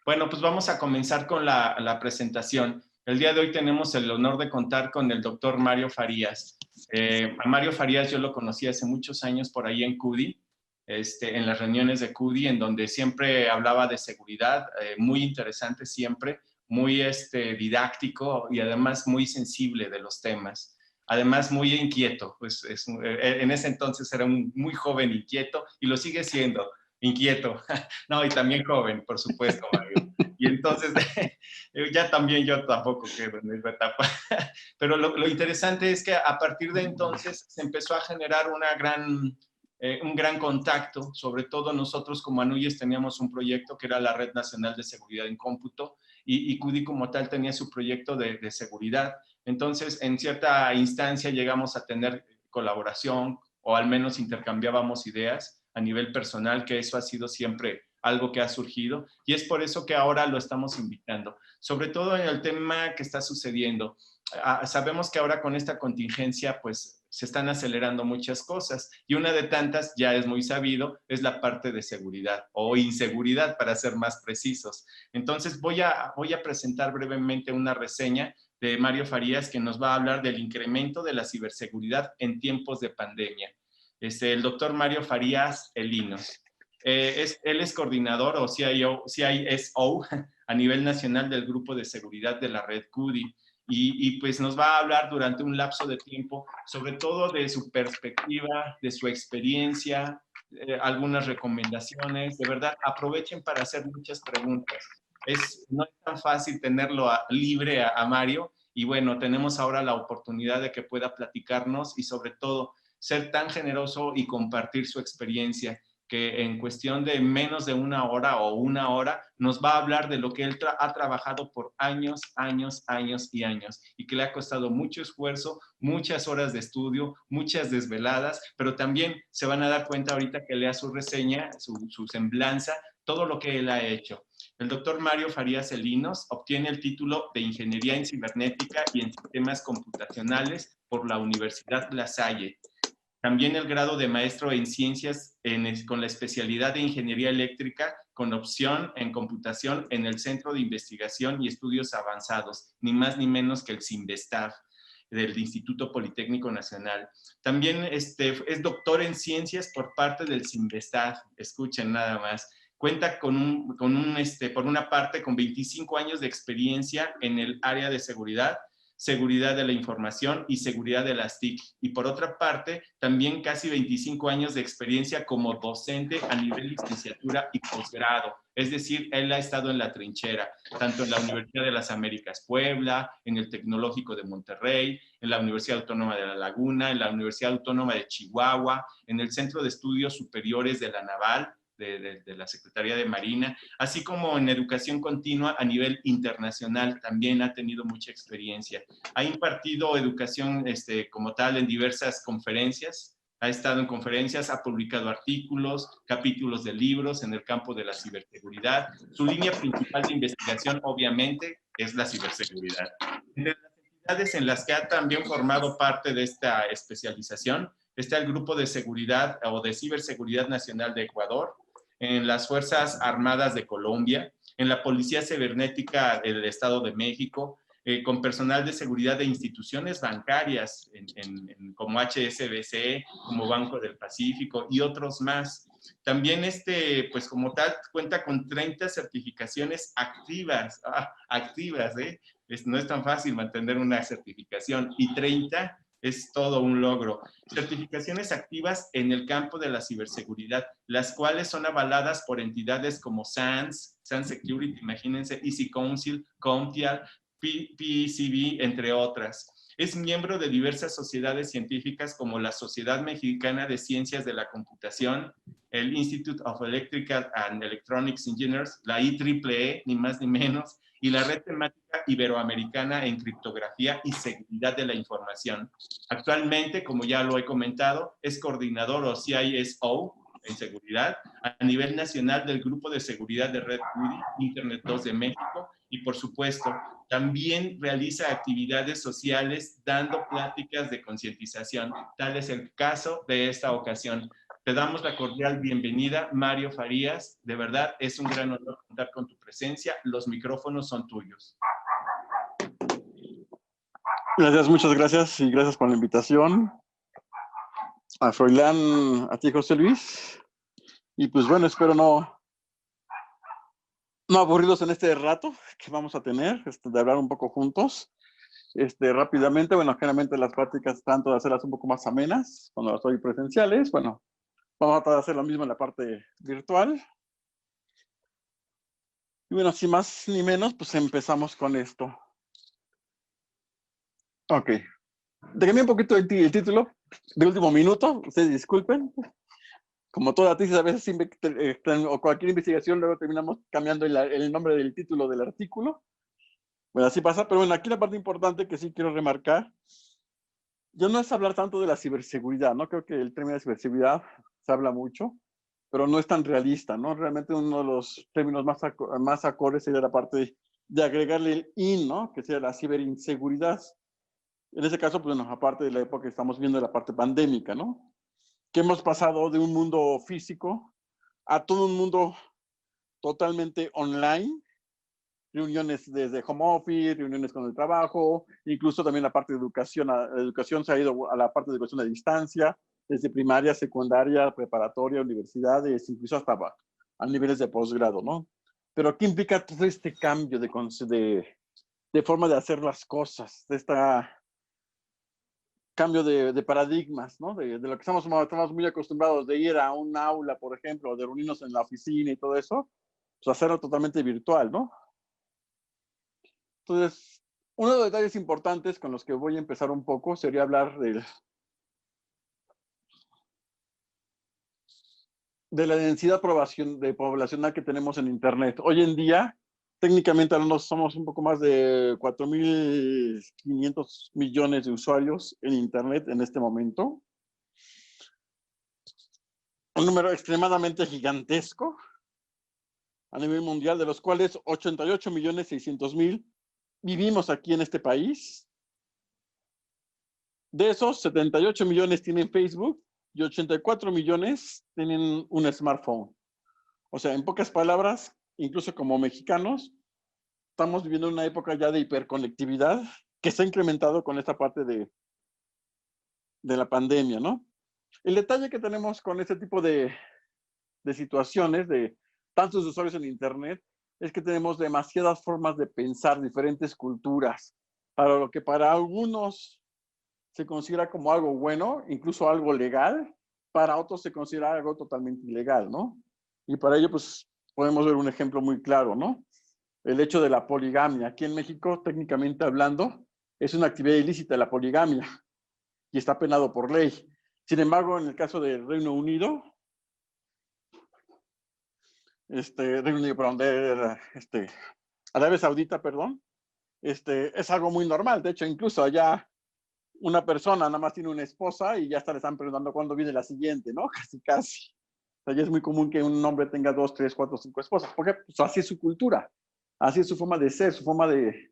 Bueno, pues vamos a comenzar con la presentación. El día de hoy tenemos el honor de contar con el doctor Mario Farías. A Mario Farías yo lo conocí hace muchos años por ahí en CUDI, en las reuniones de CUDI, en donde siempre hablaba de seguridad, muy interesante siempre, muy didáctico y además muy sensible de los temas. Además, muy inquieto, pues en ese entonces era un muy joven inquieto y lo sigue siendo, inquieto. No, y también joven, por supuesto, Mario. Y entonces, ya también yo tampoco quedo en esa etapa. Pero lo interesante es que a partir de entonces se empezó a generar un gran contacto. Sobre todo nosotros como Anuyes teníamos un proyecto que era la Red Nacional de Seguridad en Cómputo y CUDI como tal tenía su proyecto de seguridad. Entonces, en cierta instancia llegamos a tener colaboración o al menos intercambiábamos ideas a nivel personal, que eso ha sido siempre algo que ha surgido y es por eso que ahora lo estamos invitando, sobre todo en el tema que está sucediendo. Sabemos que ahora con esta contingencia pues se están acelerando muchas cosas y una de tantas, ya es muy sabido, es la parte de seguridad o inseguridad para ser más precisos. Entonces voy a presentar brevemente una reseña de Mario Farías que nos va a hablar del incremento de la ciberseguridad en tiempos de pandemia. El doctor Mario Farías Elinos. Él es coordinador o CISO a nivel nacional del Grupo de Seguridad de la Red CUDI y pues nos va a hablar durante un lapso de tiempo sobre todo de su perspectiva, de su experiencia, algunas recomendaciones. De verdad, aprovechen para hacer muchas preguntas. No es tan fácil tenerlo libre a Mario y bueno, tenemos ahora la oportunidad de que pueda platicarnos y sobre todo ser tan generoso y compartir su experiencia, que en cuestión de menos de una hora o una hora nos va a hablar de lo que él ha trabajado por años, años, años y años y que le ha costado mucho esfuerzo, muchas horas de estudio, muchas desveladas, pero también se van a dar cuenta ahorita que lea su reseña, su semblanza, todo lo que él ha hecho. El doctor Mario Farías Elinos obtiene el título de Ingeniería en Cibernética y en Sistemas Computacionales por la Universidad La Salle. También el grado de maestro en ciencias con la especialidad de ingeniería eléctrica con opción en computación en el Centro de Investigación y Estudios Avanzados, ni más ni menos que el CINVESTAF del Instituto Politécnico Nacional. También es doctor en ciencias por parte del CINVESTAF, escuchen nada más. Cuenta por una parte, con 25 años de experiencia en el área de seguridad de la información y seguridad de las TIC. Y por otra parte, también casi 25 años de experiencia como docente a nivel licenciatura y posgrado. Es decir, él ha estado en la trinchera, tanto en la Universidad de las Américas Puebla, en el Tecnológico de Monterrey, en la Universidad Autónoma de La Laguna, en la Universidad Autónoma de Chihuahua, en el Centro de Estudios Superiores de la Naval, de la Secretaría de Marina, así como en educación continua a nivel internacional, también ha tenido mucha experiencia. Ha impartido educación como tal en diversas conferencias, ha estado en conferencias, ha publicado artículos, capítulos de libros en el campo de la ciberseguridad. Su línea principal de investigación, obviamente, es la ciberseguridad. Entre las entidades en las que ha también formado parte de esta especialización está el Grupo de Seguridad o de Ciberseguridad Nacional de Ecuador, en las Fuerzas Armadas de Colombia, en la Policía Cibernética del Estado de México, con personal de seguridad de instituciones bancarias como HSBC, como Banco del Pacífico y otros más. También pues como tal cuenta con 30 certificaciones activas, no es tan fácil mantener una certificación y 30 es todo un logro. Certificaciones activas en el campo de la ciberseguridad, las cuales son avaladas por entidades como SANS Security, imagínense, Easy Council, CompTIA, PCB, entre otras. Es miembro de diversas sociedades científicas como la Sociedad Mexicana de Ciencias de la Computación, el Institute of Electrical and Electronics Engineers, la IEEE, ni más ni menos, y la Red Temática Iberoamericana en Criptografía y Seguridad de la Información. Actualmente, como ya lo he comentado, es coordinador o CISO en seguridad a nivel nacional del Grupo de Seguridad de Red CUDI, Internet 2 de México, y por supuesto, también realiza actividades sociales dando pláticas de concientización. Tal es el caso de esta ocasión. Te damos la cordial bienvenida, Mario Farías. De verdad, es un gran honor contar con tu presencia. Los micrófonos son tuyos. Gracias, muchas gracias y gracias por la invitación. A Froilán, a ti, José Luis. Y pues bueno, espero no aburrirlos en este rato que vamos a tener, de hablar un poco juntos. Rápidamente, bueno, generalmente las prácticas trato de hacerlas un poco más amenas cuando las soy presenciales. Bueno, vamos a tratar de hacer lo mismo en la parte virtual. Y bueno, sin más ni menos, pues empezamos con esto. Ok. Déjenme un poquito el título de último minuto, ustedes disculpen. Como toda tesis, a veces o cualquier investigación, luego terminamos cambiando el nombre del título del artículo. Bueno, así pasa, pero bueno, aquí la parte importante que sí quiero remarcar, yo no es hablar tanto de la ciberseguridad, ¿no? Creo que el término de ciberseguridad se habla mucho, pero no es tan realista, ¿no? Realmente uno de los términos más acordes sería la parte de agregarle el in, ¿no? Que sería la ciberinseguridad. En ese caso, pues bueno, aparte de la época que estamos viendo la parte pandémica, ¿no? Que hemos pasado de un mundo físico a todo un mundo totalmente online, reuniones desde home office, reuniones con el trabajo, incluso también la parte de educación. La educación se ha ido a la parte de educación a distancia, desde primaria, secundaria, preparatoria, universidades, incluso hasta a niveles de posgrado, ¿no? Pero ¿qué implica todo este cambio de forma de hacer las cosas, de esta cambio de paradigmas, ¿no? De lo que estamos muy acostumbrados de ir a un aula, por ejemplo, de reunirnos en la oficina y todo eso, pues hacerlo totalmente virtual, ¿no? Entonces, uno de los detalles importantes con los que voy a empezar un poco sería hablar de la densidad poblacional que tenemos en Internet. Hoy en día, técnicamente hablando, somos un poco más de 4.500 millones de usuarios en Internet en este momento. Un número extremadamente gigantesco a nivel mundial, de los cuales 88.600.000 vivimos aquí en este país. De esos, 78 millones tienen Facebook y 84 millones tienen un smartphone. O sea, en pocas palabras, incluso como mexicanos, estamos viviendo una época ya de hiperconectividad que se ha incrementado con esta parte de la pandemia, ¿no? El detalle que tenemos con este tipo de situaciones, de tantos usuarios en Internet, es que tenemos demasiadas formas de pensar, diferentes culturas, para lo que para algunos se considera como algo bueno, incluso algo legal, para otros se considera algo totalmente ilegal, ¿no? Y para ello, pues, podemos ver un ejemplo muy claro, ¿no? El hecho de la poligamia. Aquí en México, técnicamente hablando, es una actividad ilícita la poligamia y está penado por ley. Sin embargo, en el caso del Reino Unido, Arabia Saudita, perdón, es algo muy normal. De hecho, incluso allá una persona nada más tiene una esposa y ya hasta le están preguntando cuándo viene la siguiente, ¿no? Casi, casi. O sea, ya es muy común que un hombre tenga 2, 3, 4, 5 esposas, porque pues, así es su cultura, así es su forma de ser, su forma de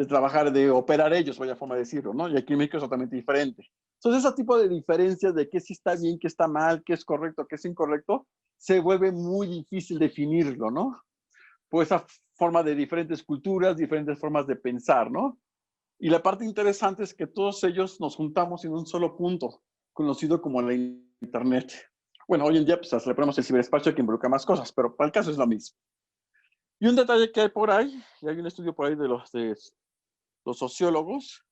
trabajar, de operar ellos, vaya forma de decirlo, ¿no? Y aquí en México es totalmente diferente. Entonces, ese tipo de diferencias de qué sí está bien, qué está mal, qué es correcto, qué es incorrecto, se vuelve muy difícil definirlo, ¿no? Por esa forma de diferentes culturas, diferentes formas de pensar, ¿no? Y la parte interesante es que todos ellos nos juntamos en un solo punto, conocido como la Internet. Bueno, hoy en día pues le ponemos el ciberespacio que involucra más cosas, pero para el caso es lo mismo. Y un detalle que hay por ahí, y hay un estudio por ahí de los sociólogos,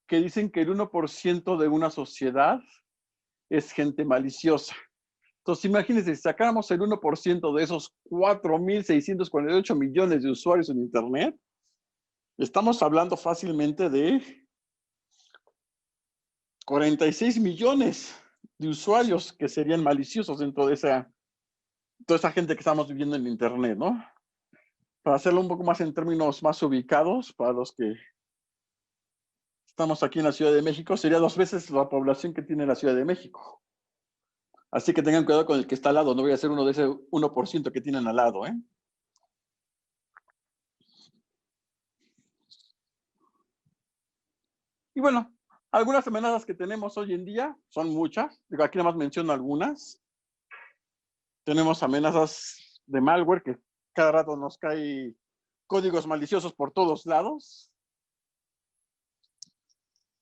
que dicen que el 1% de una sociedad es gente maliciosa. Entonces, imagínense, si sacáramos el 1% de esos 4.648 millones de usuarios en Internet, estamos hablando fácilmente de 46 millones de usuarios que serían maliciosos dentro de toda esa gente que estamos viviendo en Internet, ¿no? Para hacerlo un poco más en términos más ubicados, para los que estamos aquí en la Ciudad de México, sería 2 veces la población que tiene la Ciudad de México. Así que tengan cuidado con el que está al lado, no voy a ser uno de ese 1% que tienen al lado, ¿eh? Y bueno, algunas amenazas que tenemos hoy en día son muchas. Digo, aquí nada más menciono algunas. Tenemos amenazas de malware que cada rato nos cae códigos maliciosos por todos lados.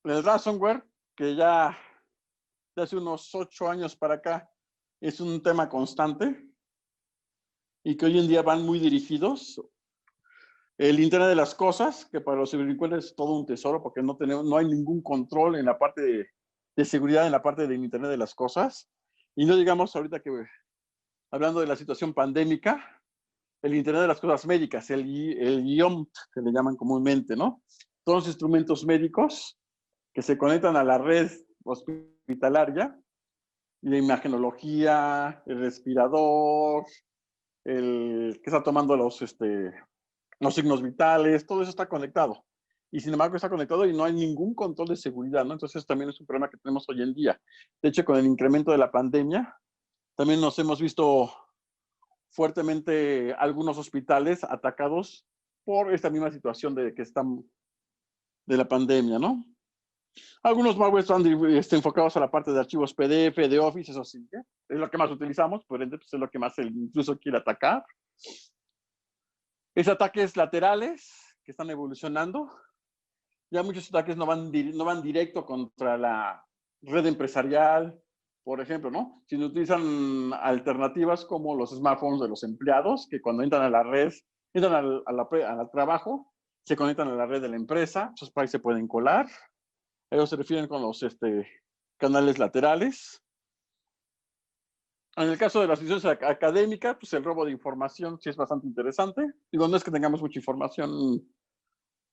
El ransomware, que ya de hace unos 8 años para acá es un tema constante y que hoy en día van muy dirigidos. El Internet de las Cosas, que para los ciberdelincuentes es todo un tesoro porque no hay ningún control en la parte de seguridad en la parte del Internet de las Cosas. Y no digamos ahorita que, hablando de la situación pandémica, el Internet de las Cosas médicas, el IOMT, que le llaman comúnmente, ¿no? Todos los instrumentos médicos que se conectan a la red hospitalaria, y la imagenología, el respirador, el que está tomando los signos vitales, todo eso está conectado. Y sin embargo está conectado y no hay ningún control de seguridad, ¿no? Entonces también es un problema que tenemos hoy en día. De hecho, con el incremento de la pandemia, también nos hemos visto fuertemente algunos hospitales atacados por esta misma situación de la pandemia, ¿no? Algunos malware están enfocados a la parte de archivos PDF, de Office, eso sí, ¿eh? Es lo que más utilizamos, por ende, pues es lo que más el intruso quiere atacar. Es ataques laterales que están evolucionando. Ya muchos ataques no van directo contra la red empresarial, por ejemplo, ¿no? Sino utilizan alternativas como los smartphones de los empleados, que cuando entran a la red, entran al trabajo, se conectan a la red de la empresa, esos por ahí se pueden colar. Ellos se refieren con los canales laterales. En el caso de las instituciones académicas, pues el robo de información sí es bastante interesante. Digo, no es que tengamos mucha información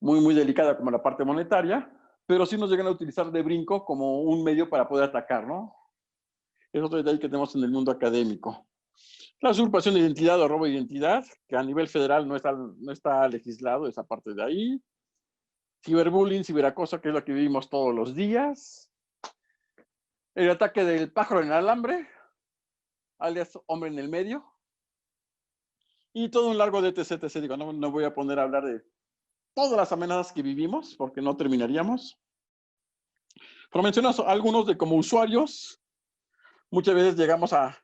muy, muy delicada como la parte monetaria, pero sí nos llegan a utilizar de brinco como un medio para poder atacar, ¿no? Es otro detalle que tenemos en el mundo académico. La usurpación de identidad o robo de identidad, que a nivel federal no está legislado esa parte de ahí. Ciberbullying, ciberacoso, que es lo que vivimos todos los días. El ataque del pájaro en el alambre, alias hombre en el medio. Y todo un largo de etc. Digo, no voy a poner a hablar de todas las amenazas que vivimos, porque no terminaríamos. Pero menciono algunos de como usuarios, muchas veces llegamos a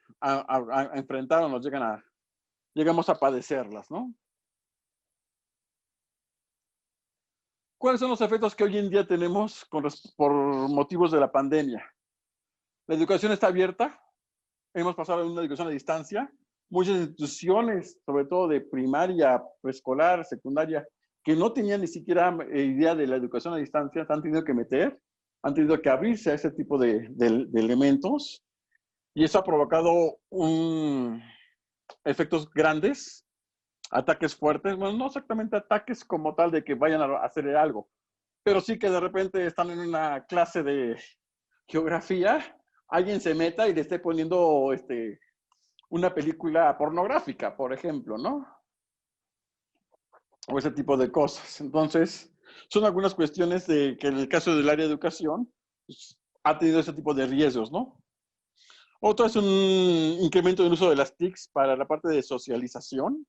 enfrentar o llegamos a padecerlas, ¿no? ¿Cuáles son los efectos que hoy en día tenemos por motivos de la pandemia? La educación está abierta. Hemos pasado a una educación a distancia. Muchas instituciones, sobre todo de primaria, preescolar, secundaria, que no tenían ni siquiera idea de la educación a distancia, han tenido que han tenido que abrirse a ese tipo de elementos. Y eso ha provocado efectos grandes, ataques fuertes, bueno, no exactamente ataques como tal de que vayan a hacer algo, pero sí que de repente están en una clase de geografía, alguien se meta y le esté poniendo una película pornográfica, por ejemplo, ¿no? O ese tipo de cosas. Entonces, son algunas cuestiones que en el caso del área de educación pues, ha tenido ese tipo de riesgos, ¿no? Otro es un incremento del uso de las TICs para la parte de socialización,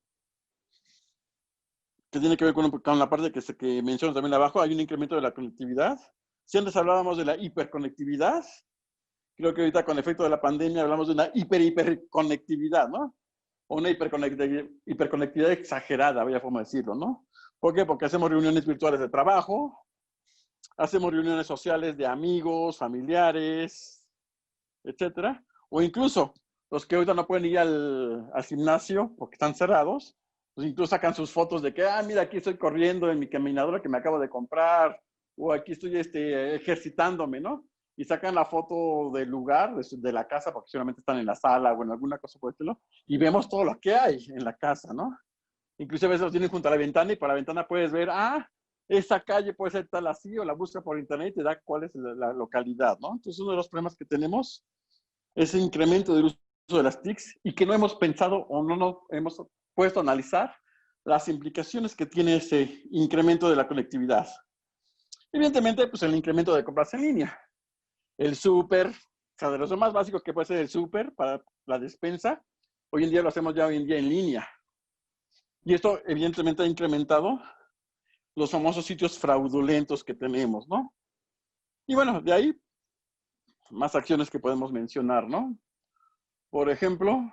que tiene que ver con la parte que menciono también abajo. Hay un incremento de la conectividad. Si antes hablábamos de la hiperconectividad, creo que ahorita con efecto de la pandemia hablamos de una hiperconectividad, ¿no? O una hiperconectividad exagerada, había forma de decirlo, ¿no? ¿Por qué? Porque hacemos reuniones virtuales de trabajo, hacemos reuniones sociales de amigos, familiares, etcétera. O incluso los que ahorita no pueden ir al gimnasio porque están cerrados, pues incluso sacan sus fotos de que, mira, aquí estoy corriendo en mi caminadora que me acabo de comprar, o aquí estoy ejercitándome, ¿no? Y sacan la foto del lugar, de la casa, porque seguramente están en la sala o en alguna cosa por el estilo, y vemos todo lo que hay en la casa, ¿no? Incluso a veces lo tienen junto a la ventana y por la ventana puedes ver, esa calle puede ser tal así, o la busca por internet y te da cuál es la localidad, ¿no? Entonces uno de los problemas que tenemos es el incremento del uso de las TICs y que no hemos pensado o no nos hemos puesto a analizar las implicaciones que tiene ese incremento de la conectividad. Evidentemente, pues el incremento de compras en línea. El súper, o sea, de los más básicos que puede ser el súper para la despensa, hoy en día lo hacemos ya hoy en día en línea. Y esto evidentemente ha incrementado los famosos sitios fraudulentos que tenemos, ¿no? Y bueno, de ahí, más acciones que podemos mencionar, ¿no? Por ejemplo,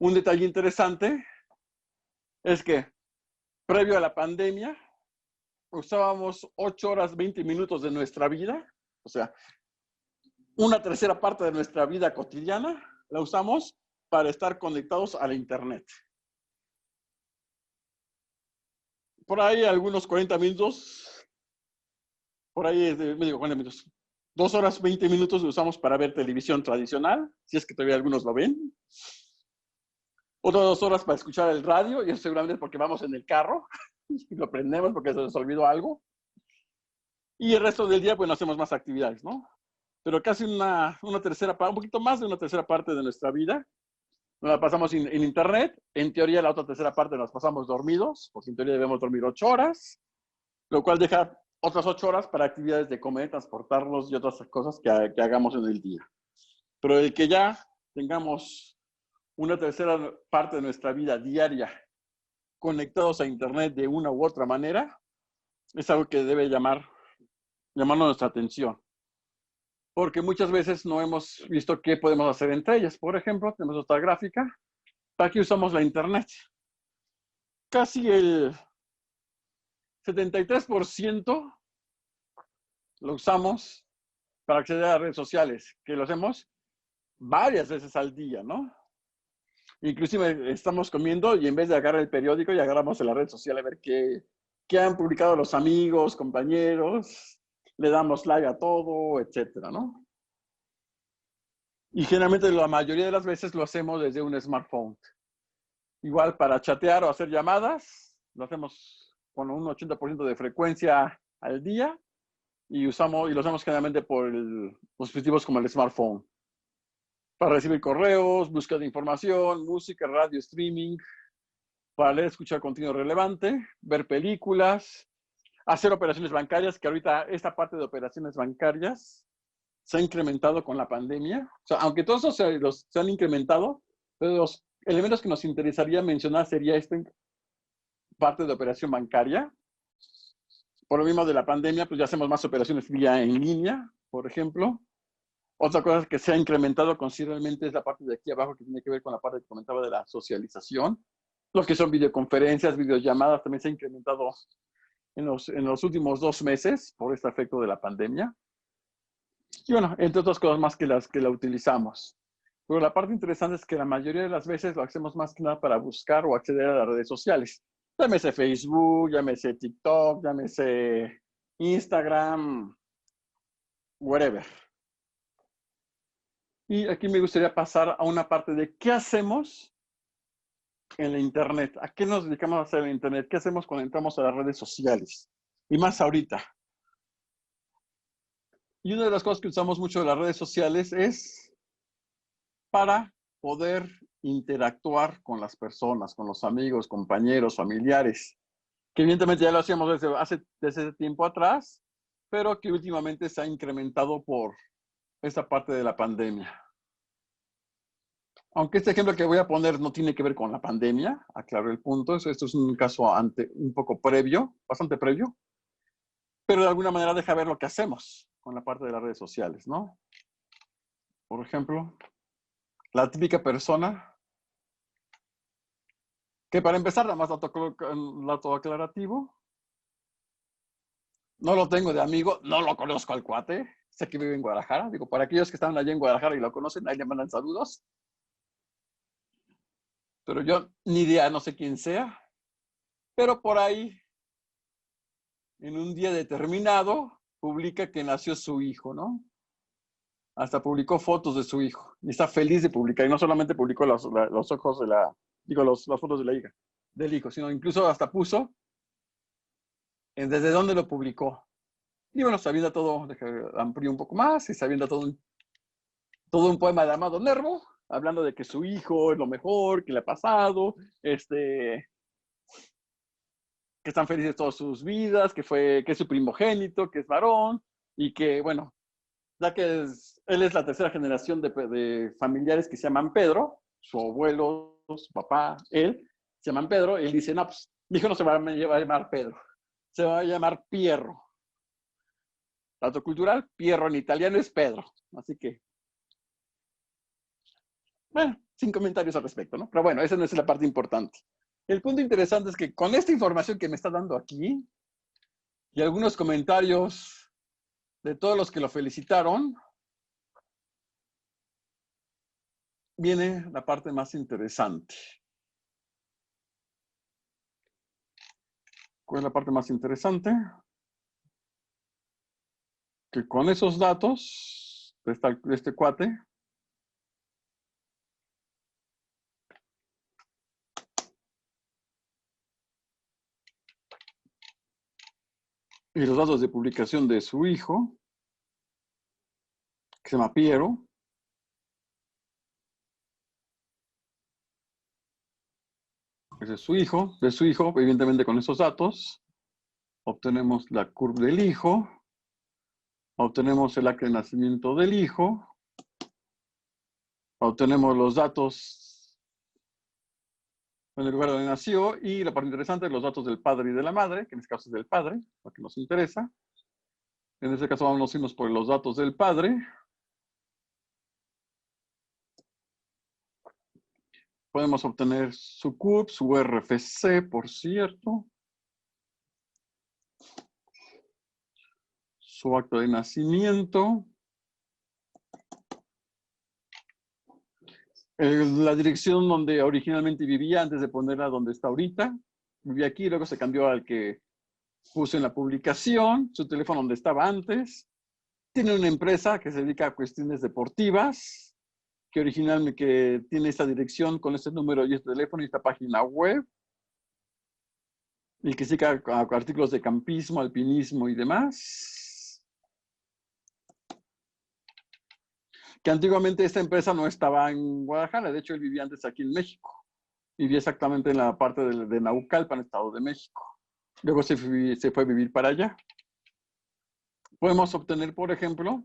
Un detalle interesante es que previo a la pandemia usábamos 8 horas 20 minutos de nuestra vida, o sea, una tercera parte de nuestra vida cotidiana la usamos para estar conectados a la internet. Por ahí algunos 40 minutos, por ahí medio 40 minutos. 2 horas 20 minutos lo usamos para ver televisión tradicional, si es que todavía algunos lo ven. Otras 2 horas para escuchar el radio, y eso seguramente es porque vamos en el carro y lo prendemos porque se nos olvidó algo. Y el resto del día, pues, hacemos más actividades, ¿no? Pero casi una tercera parte, un poquito más de una tercera parte de nuestra vida nos la pasamos en internet. En teoría, la otra tercera parte nos pasamos dormidos, porque en teoría debemos dormir 8 horas, lo cual deja otras 8 horas para actividades de comer, transportarnos y otras cosas que hagamos en el día. Pero el que ya tengamos una tercera parte de nuestra vida diaria conectados a internet de una u otra manera, es algo que debe llamarnos nuestra atención. Porque muchas veces no hemos visto qué podemos hacer entre ellas. Por ejemplo, tenemos otra gráfica. ¿Para qué usamos la internet? Casi el 73% lo usamos para acceder a redes sociales, que lo hacemos varias veces al día, ¿no? Inclusive estamos comiendo y en vez de agarrar el periódico, y agarramos en la red social a ver qué han publicado los amigos, compañeros, le damos like a todo, etcétera, ¿no? Y generalmente la mayoría de las veces lo hacemos desde un smartphone. Igual para chatear o hacer llamadas, lo hacemos con un 80% de frecuencia al día y lo usamos generalmente por dispositivos como el smartphone. Para recibir correos, búsqueda de información, música, radio, streaming, para leer, escuchar contenido relevante, ver películas, hacer operaciones bancarias, que ahorita esta parte de operaciones bancarias se ha incrementado con la pandemia. O sea, aunque todos se han incrementado, pero los elementos que nos interesaría mencionar sería esta parte de operación bancaria. Por lo mismo de la pandemia, pues ya hacemos más operaciones vía en línea, por ejemplo. Otra cosa que se ha incrementado considerablemente es la parte de aquí abajo que tiene que ver con la parte que comentaba de la socialización. Lo que son videoconferencias, videollamadas, también se ha incrementado en los últimos 2 meses por este efecto de la pandemia. Y bueno, entre otras cosas más que la utilizamos. Pero la parte interesante es que la mayoría de las veces lo hacemos más que nada para buscar o acceder a las redes sociales. Llámese Facebook, llámese TikTok, llámese Instagram, whatever. Y aquí me gustaría pasar a una parte de qué hacemos en la internet. ¿A qué nos dedicamos a hacer en la internet? ¿Qué hacemos cuando entramos a las redes sociales? Y más ahorita. Y una de las cosas que usamos mucho de las redes sociales es para poder interactuar con las personas, con los amigos, compañeros, familiares, que evidentemente ya lo hacíamos desde tiempo atrás, pero que últimamente se ha incrementado por esta parte de la pandemia. Aunque este ejemplo que voy a poner no tiene que ver con la pandemia, aclaro el punto, esto es un caso un poco previo, bastante previo, pero de alguna manera deja ver lo que hacemos con la parte de las redes sociales, ¿no? Por ejemplo, la típica persona que, para empezar, nada más dato aclarativo, no lo tengo de amigo, no lo conozco al cuate, sé que vive en Guadalajara, digo, para aquellos que están allá en Guadalajara y lo conocen, ahí le mandan saludos, pero yo ni idea, no sé quién sea, pero por ahí, en un día determinado, publica que nació su hijo, ¿no? Hasta publicó fotos de su hijo. Y está feliz de publicar. Y no solamente publicó los ojos las fotos de la hija, del hijo, sino incluso hasta puso desde dónde lo publicó. Y bueno, se avienta todo, amplió un poco más, y se avienta todo un poema de Amado Nervo, hablando de que su hijo es lo mejor, que le ha pasado, que están felices todas sus vidas, que es su primogénito, que es varón, y que, bueno, ya que él es la tercera generación de familiares que se llaman Pedro, su abuelo, su papá, él, se llaman Pedro, y él dice, no, pues, mi hijo no se va a llamar Pedro, se va a llamar Pierro. Dato cultural, Pierro en italiano es Pedro, así que Bueno, sin comentarios al respecto, ¿no? Pero bueno, esa no es la parte importante. El punto interesante es que con esta información que me está dando aquí y algunos comentarios de todos los que lo felicitaron, viene la parte más interesante. ¿Cuál es la parte más interesante? Que con esos datos de este cuate, y los datos de publicación de su hijo, que se llama Piero, ese es de su hijo, evidentemente con esos datos, obtenemos la curva del hijo, obtenemos el acta de nacimiento del hijo, obtenemos los datos en el lugar donde nació y la parte interesante, los datos del padre y de la madre, que en este caso es del padre, lo que nos interesa. En este caso vamos a irnos por los datos del padre. Podemos obtener su CURP, su RFC, por cierto. Su acta de nacimiento. La dirección donde originalmente vivía antes de ponerla donde está ahorita. Vivía aquí, luego se cambió al que puso en la publicación. Su teléfono donde estaba antes. Tiene una empresa que se dedica a cuestiones deportivas, que originalmente tiene esta dirección con este número y este teléfono y esta página web. Y que siga artículos de campismo, alpinismo y demás. Que antiguamente esta empresa no estaba en Guadalajara, de hecho él vivía antes aquí en México. Vivía exactamente en la parte de Naucalpan, Estado de México. Luego se fue a vivir para allá. Podemos obtener, por ejemplo,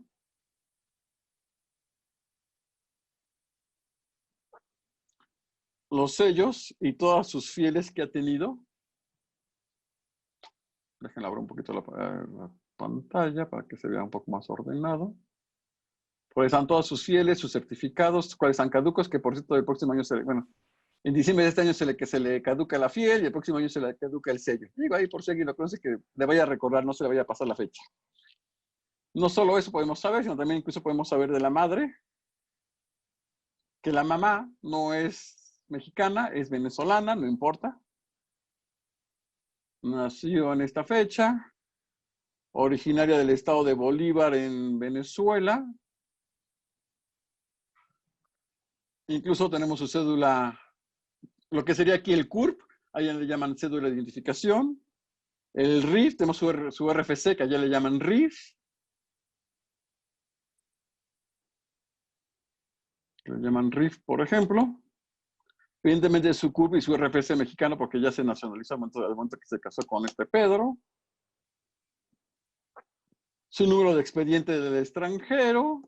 los sellos y todas sus fieles que ha tenido. Déjenme abrir un poquito la pantalla para que se vea un poco más ordenado. Pues están todos sus fieles, sus certificados, cuáles están caducos, que por cierto el próximo año en diciembre de este año se le caduca la fiel y el próximo año se le caduca el sello. Digo ahí por si alguien lo conoce que le vaya a recordar, no se le vaya a pasar la fecha. No solo eso podemos saber, sino también incluso podemos saber de la madre, que la mamá no es mexicana, es venezolana, no importa. Nació en esta fecha, originaria del estado de Bolívar en Venezuela. Incluso tenemos su cédula, lo que sería aquí el CURP, allá le llaman cédula de identificación. El RIF, tenemos su RFC, que allá le llaman RIF. Le llaman RIF, por ejemplo. Evidentemente su CURP y su RFC mexicano, porque ya se nacionalizó al momento que se casó con este Pedro. Su número de expediente del extranjero,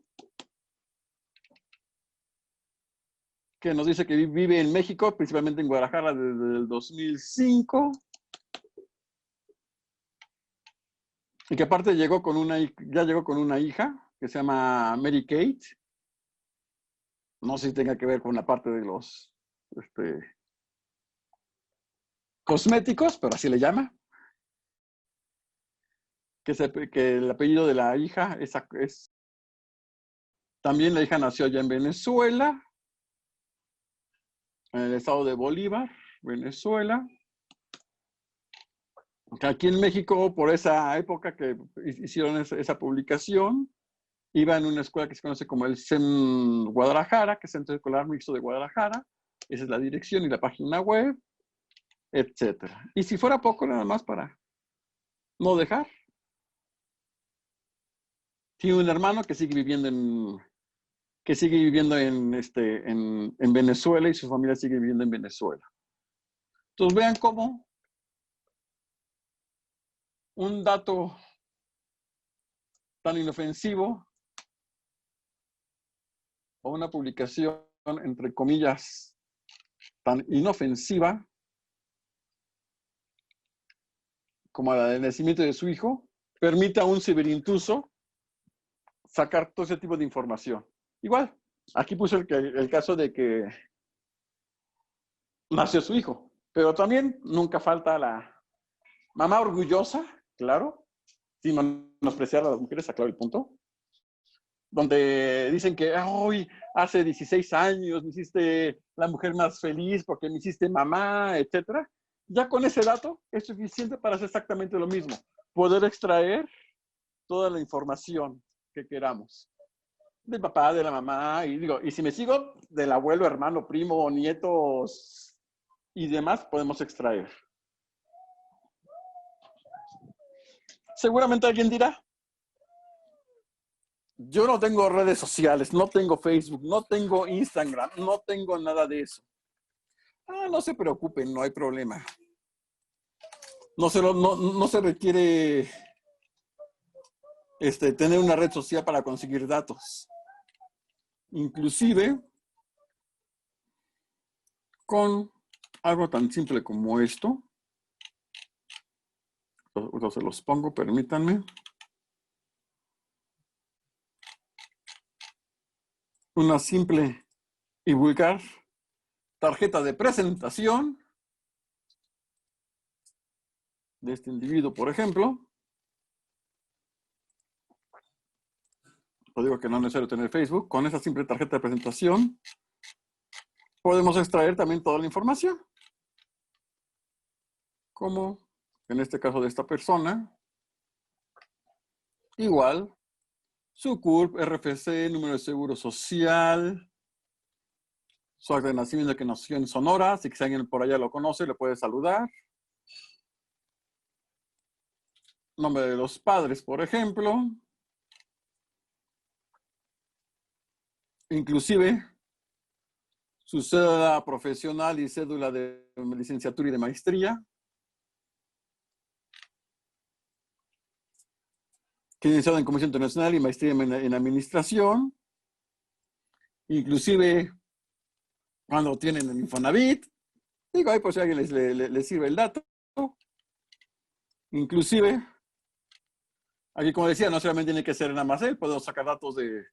que nos dice que vive en México, principalmente en Guadalajara desde el 2005. Y que aparte ya llegó con una hija que se llama Mary Kate. No sé si tenga que ver con la parte de los cosméticos, pero así le llama. Que el apellido de la hija es. También la hija nació allá en Venezuela, en el estado de Bolívar, Venezuela. Aquí en México, por esa época que hicieron esa publicación, iba en una escuela que se conoce como el CEM Guadalajara, que es Centro Escolar Mixto de Guadalajara. Esa es la dirección y la página web, etcétera. Y si fuera poco, nada más para no dejar. Tiene un hermano que sigue viviendo en Venezuela y su familia sigue viviendo en Venezuela. Entonces vean cómo un dato tan inofensivo o una publicación, entre comillas, tan inofensiva como la del nacimiento de su hijo, permite a un ciberintruso sacar todo ese tipo de información. Igual, Aquí puse el caso de que nació su hijo, pero también nunca falta la mamá orgullosa, claro, sin menospreciar a las mujeres, aclaro el punto, donde dicen que hoy hace 16 años me hiciste la mujer más feliz porque me hiciste mamá, etcétera. Ya con ese dato es suficiente para hacer exactamente lo mismo, poder extraer toda la información que queramos del papá, de la mamá, y digo, y si me sigo, del abuelo, hermano, primo, nietos y demás, podemos extraer. Seguramente alguien dirá, yo no tengo redes sociales, no tengo Facebook, no tengo Instagram, no tengo nada de eso. Ah, no se preocupen, no hay problema. No se requiere tener una red social para conseguir datos. Inclusive, con algo tan simple como esto, se los pongo, permítanme. Una simple y vulgar tarjeta de presentación de este individuo, por ejemplo. Os digo que no es necesario tener Facebook. Con esa simple tarjeta de presentación podemos extraer también toda la información. Como en este caso de esta persona. Igual, su CURP, RFC, número de seguro social, su acta de nacimiento que nació en Sonora. Si alguien por allá lo conoce, le puede saludar. Nombre de los padres, por ejemplo. Inclusive, su cédula profesional y cédula de licenciatura y de maestría. Que iniciado en Comercio Internacional y maestría en Administración. Inclusive, cuando tienen el Infonavit. Digo, ahí por si a alguien les sirve el dato. Inclusive, aquí como decía, no solamente tiene que ser nada más él, podemos sacar datos de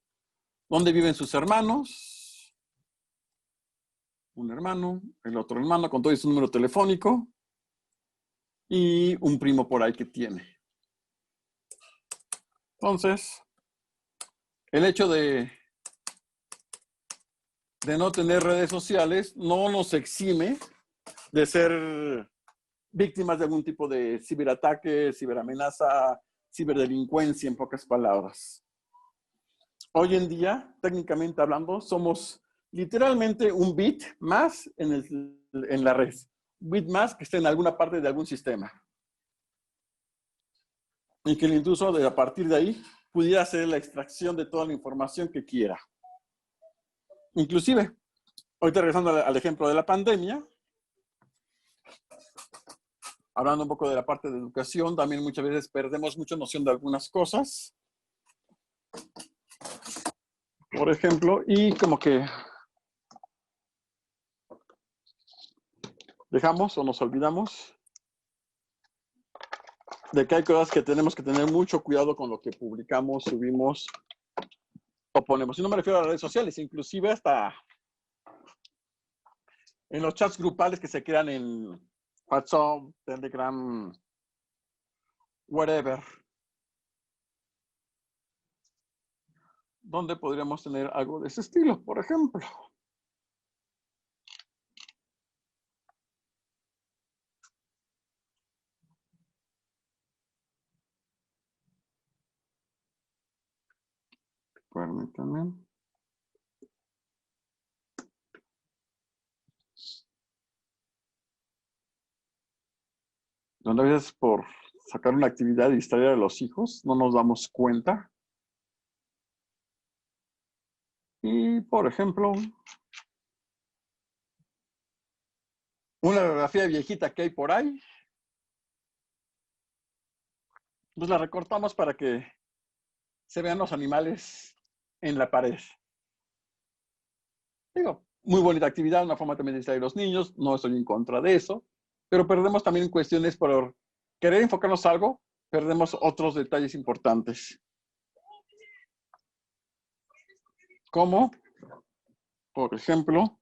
dónde viven sus hermanos. Un hermano, el otro hermano, con todo su número telefónico. Y un primo por ahí que tiene. Entonces, el hecho de no tener redes sociales no nos exime de ser víctimas de algún tipo de ciberataque, ciberamenaza, ciberdelincuencia, en pocas palabras. Hoy en día, técnicamente hablando, somos literalmente un bit más en la red. Un bit más que esté en alguna parte de algún sistema. Y que el intruso, a partir de ahí, pudiera hacer la extracción de toda la información que quiera. Inclusive, ahorita regresando al ejemplo de la pandemia, hablando un poco de la parte de educación, también muchas veces perdemos mucha noción de algunas cosas. Por ejemplo, y como que dejamos o nos olvidamos de que hay cosas que tenemos que tener mucho cuidado con lo que publicamos, subimos o ponemos. Y no me refiero a las redes sociales, inclusive hasta en los chats grupales que se crean en WhatsApp, Telegram, whatever. ¿Dónde podríamos tener algo de ese estilo, por ejemplo? Permítanme. Donde a veces por sacar una actividad y distraer a los hijos, no nos damos cuenta. Y, por ejemplo, una biografía viejita que hay por ahí, pues la recortamos para que se vean los animales en la pared. Digo, muy bonita actividad, una forma también de distraer a los niños, no estoy en contra de eso, pero perdemos también cuestiones por querer enfocarnos algo, perdemos otros detalles importantes. ¿Cómo? Por ejemplo,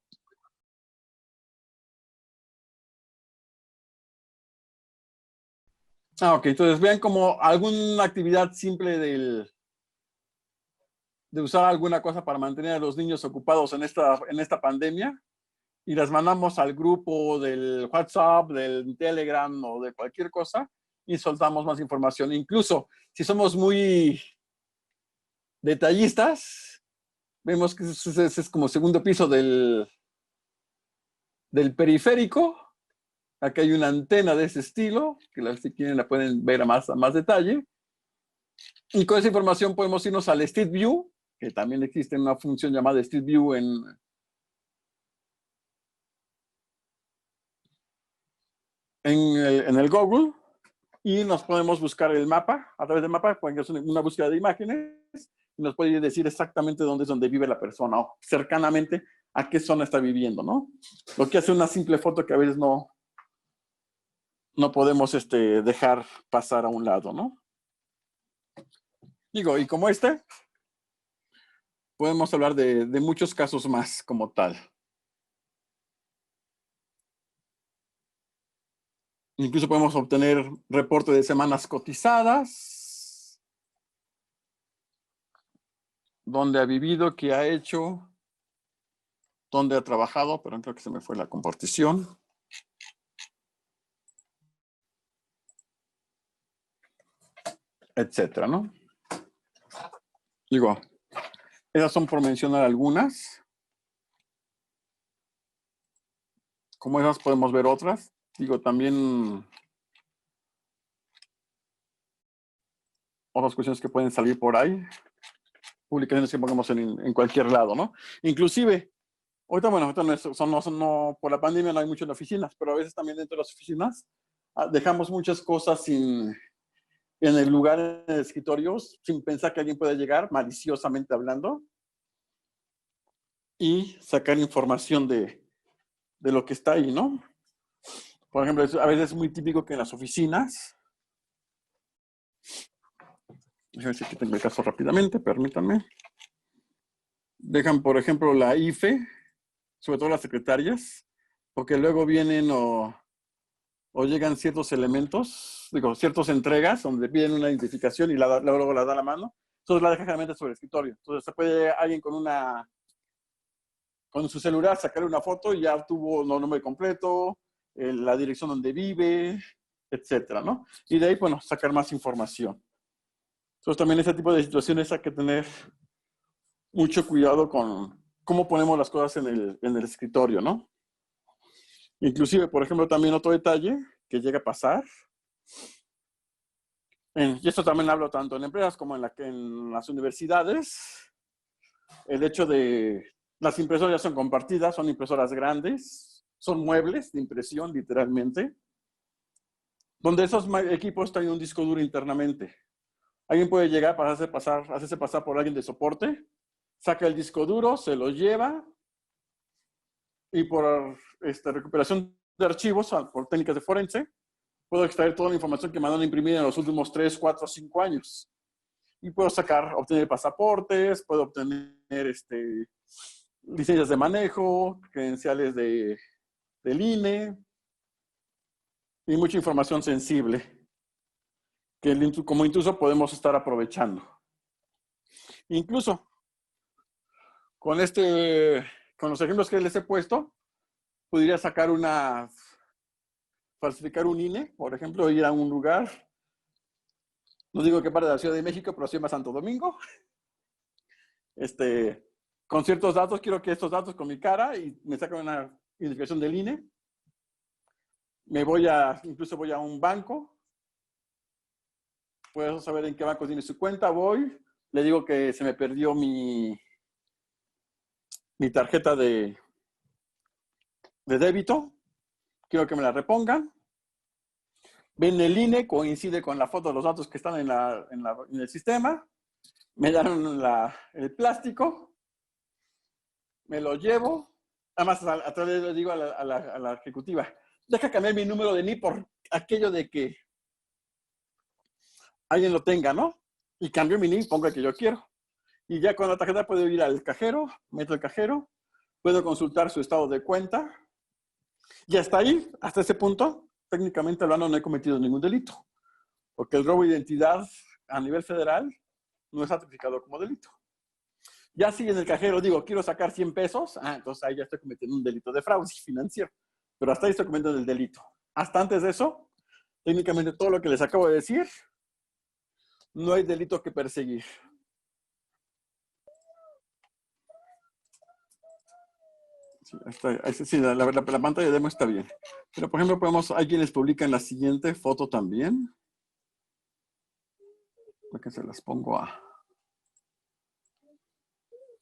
ok, entonces vean como alguna actividad simple de usar alguna cosa para mantener a los niños ocupados en esta pandemia y las mandamos al grupo del WhatsApp, del Telegram o de cualquier cosa y soltamos más información. Incluso si somos muy detallistas, vemos que ese es como segundo piso del periférico. Aquí hay una antena de ese estilo, que si quieren la pueden ver a más detalle. Y con esa información podemos irnos al Street View, que también existe una función llamada Street View en el Google, y nos podemos buscar el mapa. A través del mapa pueden hacer una búsqueda de imágenes y nos puede decir exactamente dónde es donde vive la persona o cercanamente a qué zona está viviendo, ¿no? Lo que hace una simple foto que a veces no podemos dejar pasar a un lado, ¿no? Digo, y como podemos hablar de muchos casos más como tal. Incluso podemos obtener reporte de semanas cotizadas, dónde ha vivido, qué ha hecho, dónde ha trabajado, pero creo que se me fue la compartición. Etcétera, ¿no? Digo, esas son por mencionar algunas. Como esas podemos ver otras. Digo, también otras cuestiones que pueden salir por ahí. Publicaciones que pongamos en cualquier lado, ¿no? Inclusive, ahorita, bueno, ahorita no, por la pandemia no hay mucho en oficinas, pero a veces también dentro de las oficinas dejamos muchas cosas en el lugar, en el escritorio, sin pensar que alguien puede llegar, maliciosamente hablando, y sacar información de lo que está ahí, ¿no? Por ejemplo, a veces es muy típico que en las oficinas, déjenme ver si aquí tengo el caso rápidamente, permítanme, dejan, por ejemplo, la IFE, sobre todo las secretarias, porque luego vienen o llegan ciertos elementos, digo, ciertas entregas donde piden una identificación y luego la da la mano. Entonces la deja generalmente sobre el escritorio. Entonces se puede alguien con su celular sacar una foto y ya obtuvo el nombre completo, la dirección donde vive, etcétera, ¿no? Y de ahí, bueno, sacar más información. Entonces también ese tipo de situaciones hay que tener mucho cuidado con cómo ponemos las cosas en el escritorio, ¿no? Inclusive, por ejemplo, también otro detalle que llega a pasar, y esto también hablo tanto en empresas como en las universidades, el hecho de las impresoras ya son compartidas, son impresoras grandes, son muebles de impresión literalmente, donde esos equipos tienen un disco duro internamente. Alguien puede llegar para hacerse pasar por alguien de soporte, saca el disco duro, se lo lleva y por recuperación de archivos, por técnicas de forense, puedo extraer toda la información que me han imprimido en los últimos 3, 4, 5 años. Y puedo obtener pasaportes, puedo obtener licencias de manejo, credenciales del INE y mucha información sensible que como intruso podemos estar aprovechando. Incluso con los ejemplos que les he puesto, podría falsificar un INE, por ejemplo, ir a un lugar, no digo que parte de la Ciudad de México, pero sí a Santo Domingo, con ciertos datos, quiero que estos datos con mi cara y me sacan una identificación del INE, incluso voy a un banco, puedo saber en qué banco tiene su cuenta, voy, le digo que se me perdió mi tarjeta de débito, quiero que me la repongan, ven el INE, coincide con la foto de los datos que están en el sistema, me dan el plástico, me lo llevo, además atrás le digo a la ejecutiva, deja cambiar mi número de NI por aquello de que alguien lo tenga, ¿no? Y cambio mi NI, pongo el que yo quiero. Y ya con la tarjeta puedo ir al cajero, meto el cajero, Puedo consultar su estado de cuenta. Y hasta ahí, hasta ese punto, técnicamente hablando, no he cometido ningún delito. Porque el robo de identidad a nivel federal no está tipificado como delito. Ya si en el cajero digo, quiero sacar 100 pesos, entonces ahí ya estoy cometiendo un delito de fraude financiero. Pero hasta ahí estoy cometiendo el delito. Hasta antes de eso, técnicamente todo lo que les acabo de decir, no hay delito que perseguir. Sí, la pantalla de demo está bien. Pero, por ejemplo, hay quienes publican la siguiente foto también. Porque se las pongo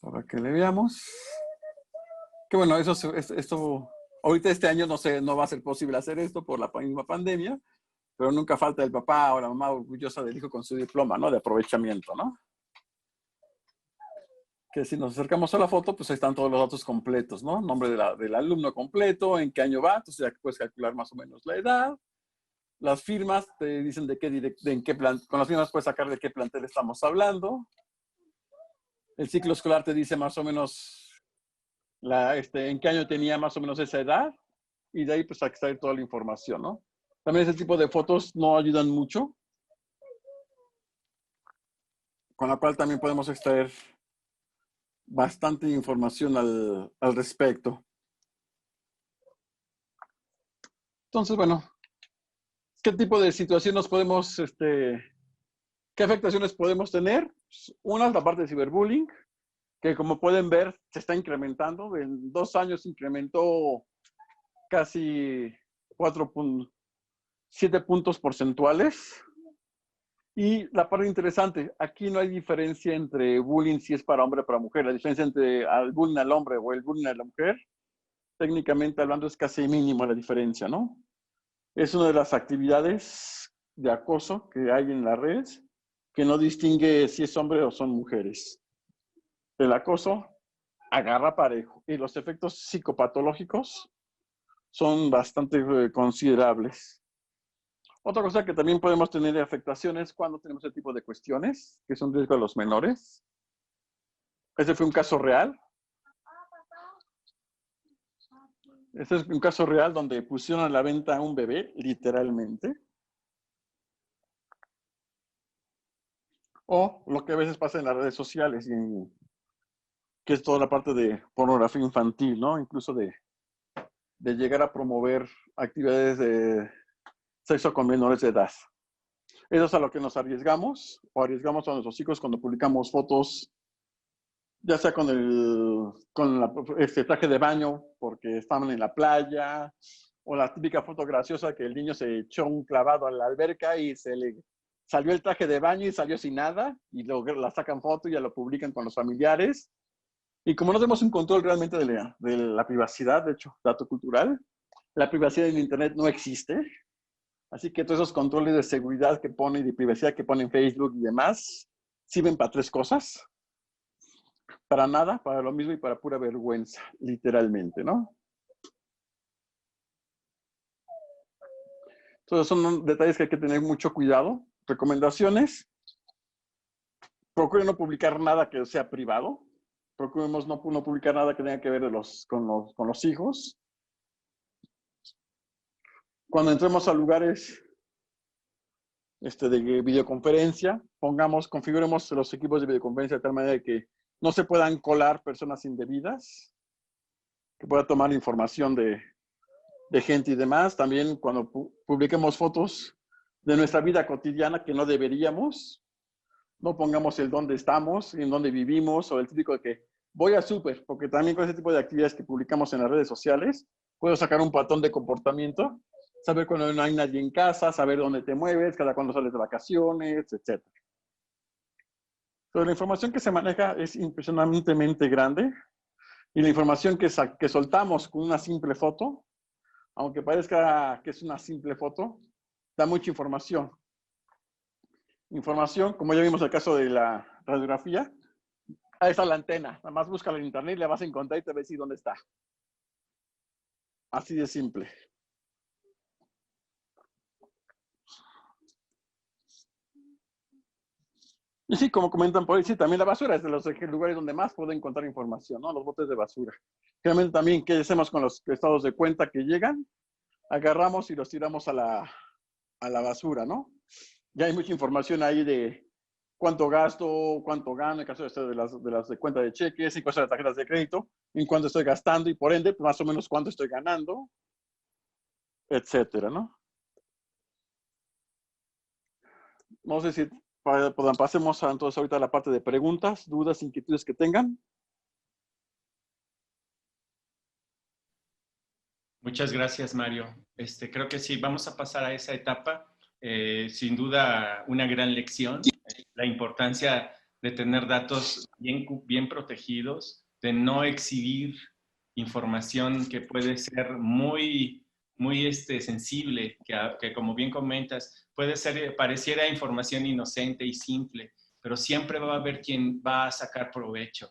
para que le veamos. Que bueno, esto, ahorita este año no va a ser posible hacer esto por la misma pandemia, pero nunca falta el papá o la mamá orgullosa del hijo con su diploma, ¿no? De aprovechamiento, ¿no? Que si nos acercamos a la foto, pues ahí están todos los datos completos, ¿no? Nombre del alumno completo, en qué año va, entonces ya puedes calcular más o menos la edad. Las firmas te dicen con las firmas puedes sacar de qué plantel estamos hablando. El ciclo escolar te dice más o menos en qué año tenía más o menos esa edad, y de ahí pues extraer toda la información, ¿no? También ese tipo de fotos no ayudan mucho, con la cual también podemos extraer bastante información al respecto. Entonces, bueno, ¿qué tipo de situaciones qué afectaciones podemos tener? Una es la parte de ciberbullying, que como pueden ver, se está incrementando. En 2 años incrementó casi 4.7 puntos porcentuales. Y la parte interesante, aquí no hay diferencia entre bullying si es para hombre o para mujer. La diferencia entre el bullying al hombre o el bullying a la mujer, técnicamente hablando, es casi mínima la diferencia, ¿no? Es una de las actividades de acoso que hay en las redes que no distingue si es hombre o son mujeres. El acoso agarra parejo y los efectos psicopatológicos son bastante considerables. Otra cosa que también podemos tener afectaciones cuando tenemos ese tipo de cuestiones, que son riesgo a los menores. Ese fue un caso real. Este es un caso real donde pusieron a la venta a un bebé, literalmente. O lo que a veces pasa en las redes sociales, que es toda la parte de pornografía infantil, ¿no? Incluso de llegar a promover actividades de sexo con menores de edad. Eso es a lo que nos arriesgamos, o arriesgamos a nuestros hijos cuando publicamos fotos, ya sea con este traje de baño, porque estaban en la playa, o la típica foto graciosa que el niño se echó un clavado a la alberca y se le salió el traje de baño y salió sin nada, y luego la sacan foto y ya lo publican con los familiares. Y como no tenemos un control realmente de la privacidad, de hecho, dato cultural, la privacidad en Internet no existe. Así que todos esos controles de seguridad que pone y de privacidad que pone en Facebook y demás, sirven para 3 cosas. Para nada, para lo mismo y para pura vergüenza, literalmente, ¿no? Entonces son detalles que hay que tener mucho cuidado. Recomendaciones: procuren no publicar nada que sea privado. Procuremos no publicar nada que tenga que ver con los hijos. Cuando entremos a lugares de videoconferencia, configuremos los equipos de videoconferencia de tal manera que no se puedan colar personas indebidas, que pueda tomar información de gente y demás. También cuando publiquemos fotos de nuestra vida cotidiana que no deberíamos, no pongamos el dónde estamos, en dónde vivimos, o el típico de que voy al súper, porque también con ese tipo de actividades que publicamos en las redes sociales, puedo sacar un patrón de comportamiento, saber cuando no hay nadie en casa, saber dónde te mueves, cada cuándo sales de vacaciones, etc. Pero la información que se maneja es impresionantemente grande, y la información que soltamos con una simple foto, aunque parezca que es una simple foto, da mucha información. Información, como ya vimos el caso de la radiografía, ahí está la antena. Nada más búscala en internet, la vas a encontrar y te vas a decir dónde está. Así de simple. Y sí, como comentan por ahí, sí, también la basura es de los lugares donde más pueden encontrar información, ¿no? Los botes de basura. Realmente también, ¿qué hacemos con los estados de cuenta que llegan? Agarramos y los tiramos a la basura, ¿no? Ya hay mucha información ahí de cuánto gasto, cuánto gano, en el caso de las de cuenta de cheques, en caso de tarjetas de crédito, en cuánto estoy gastando y por ende, pues, más o menos cuánto estoy ganando, etcétera, ¿no? No sé si pasemos entonces ahorita a la parte de preguntas, dudas, inquietudes que tengan. Muchas gracias, Mario. Creo que sí, vamos a pasar a esa etapa. Sin duda, una gran lección, la importancia de tener datos bien protegidos, de no exhibir información que puede ser muy sensible, que como bien comentas, puede ser, pareciera información inocente y simple, pero siempre va a haber quien va a sacar provecho.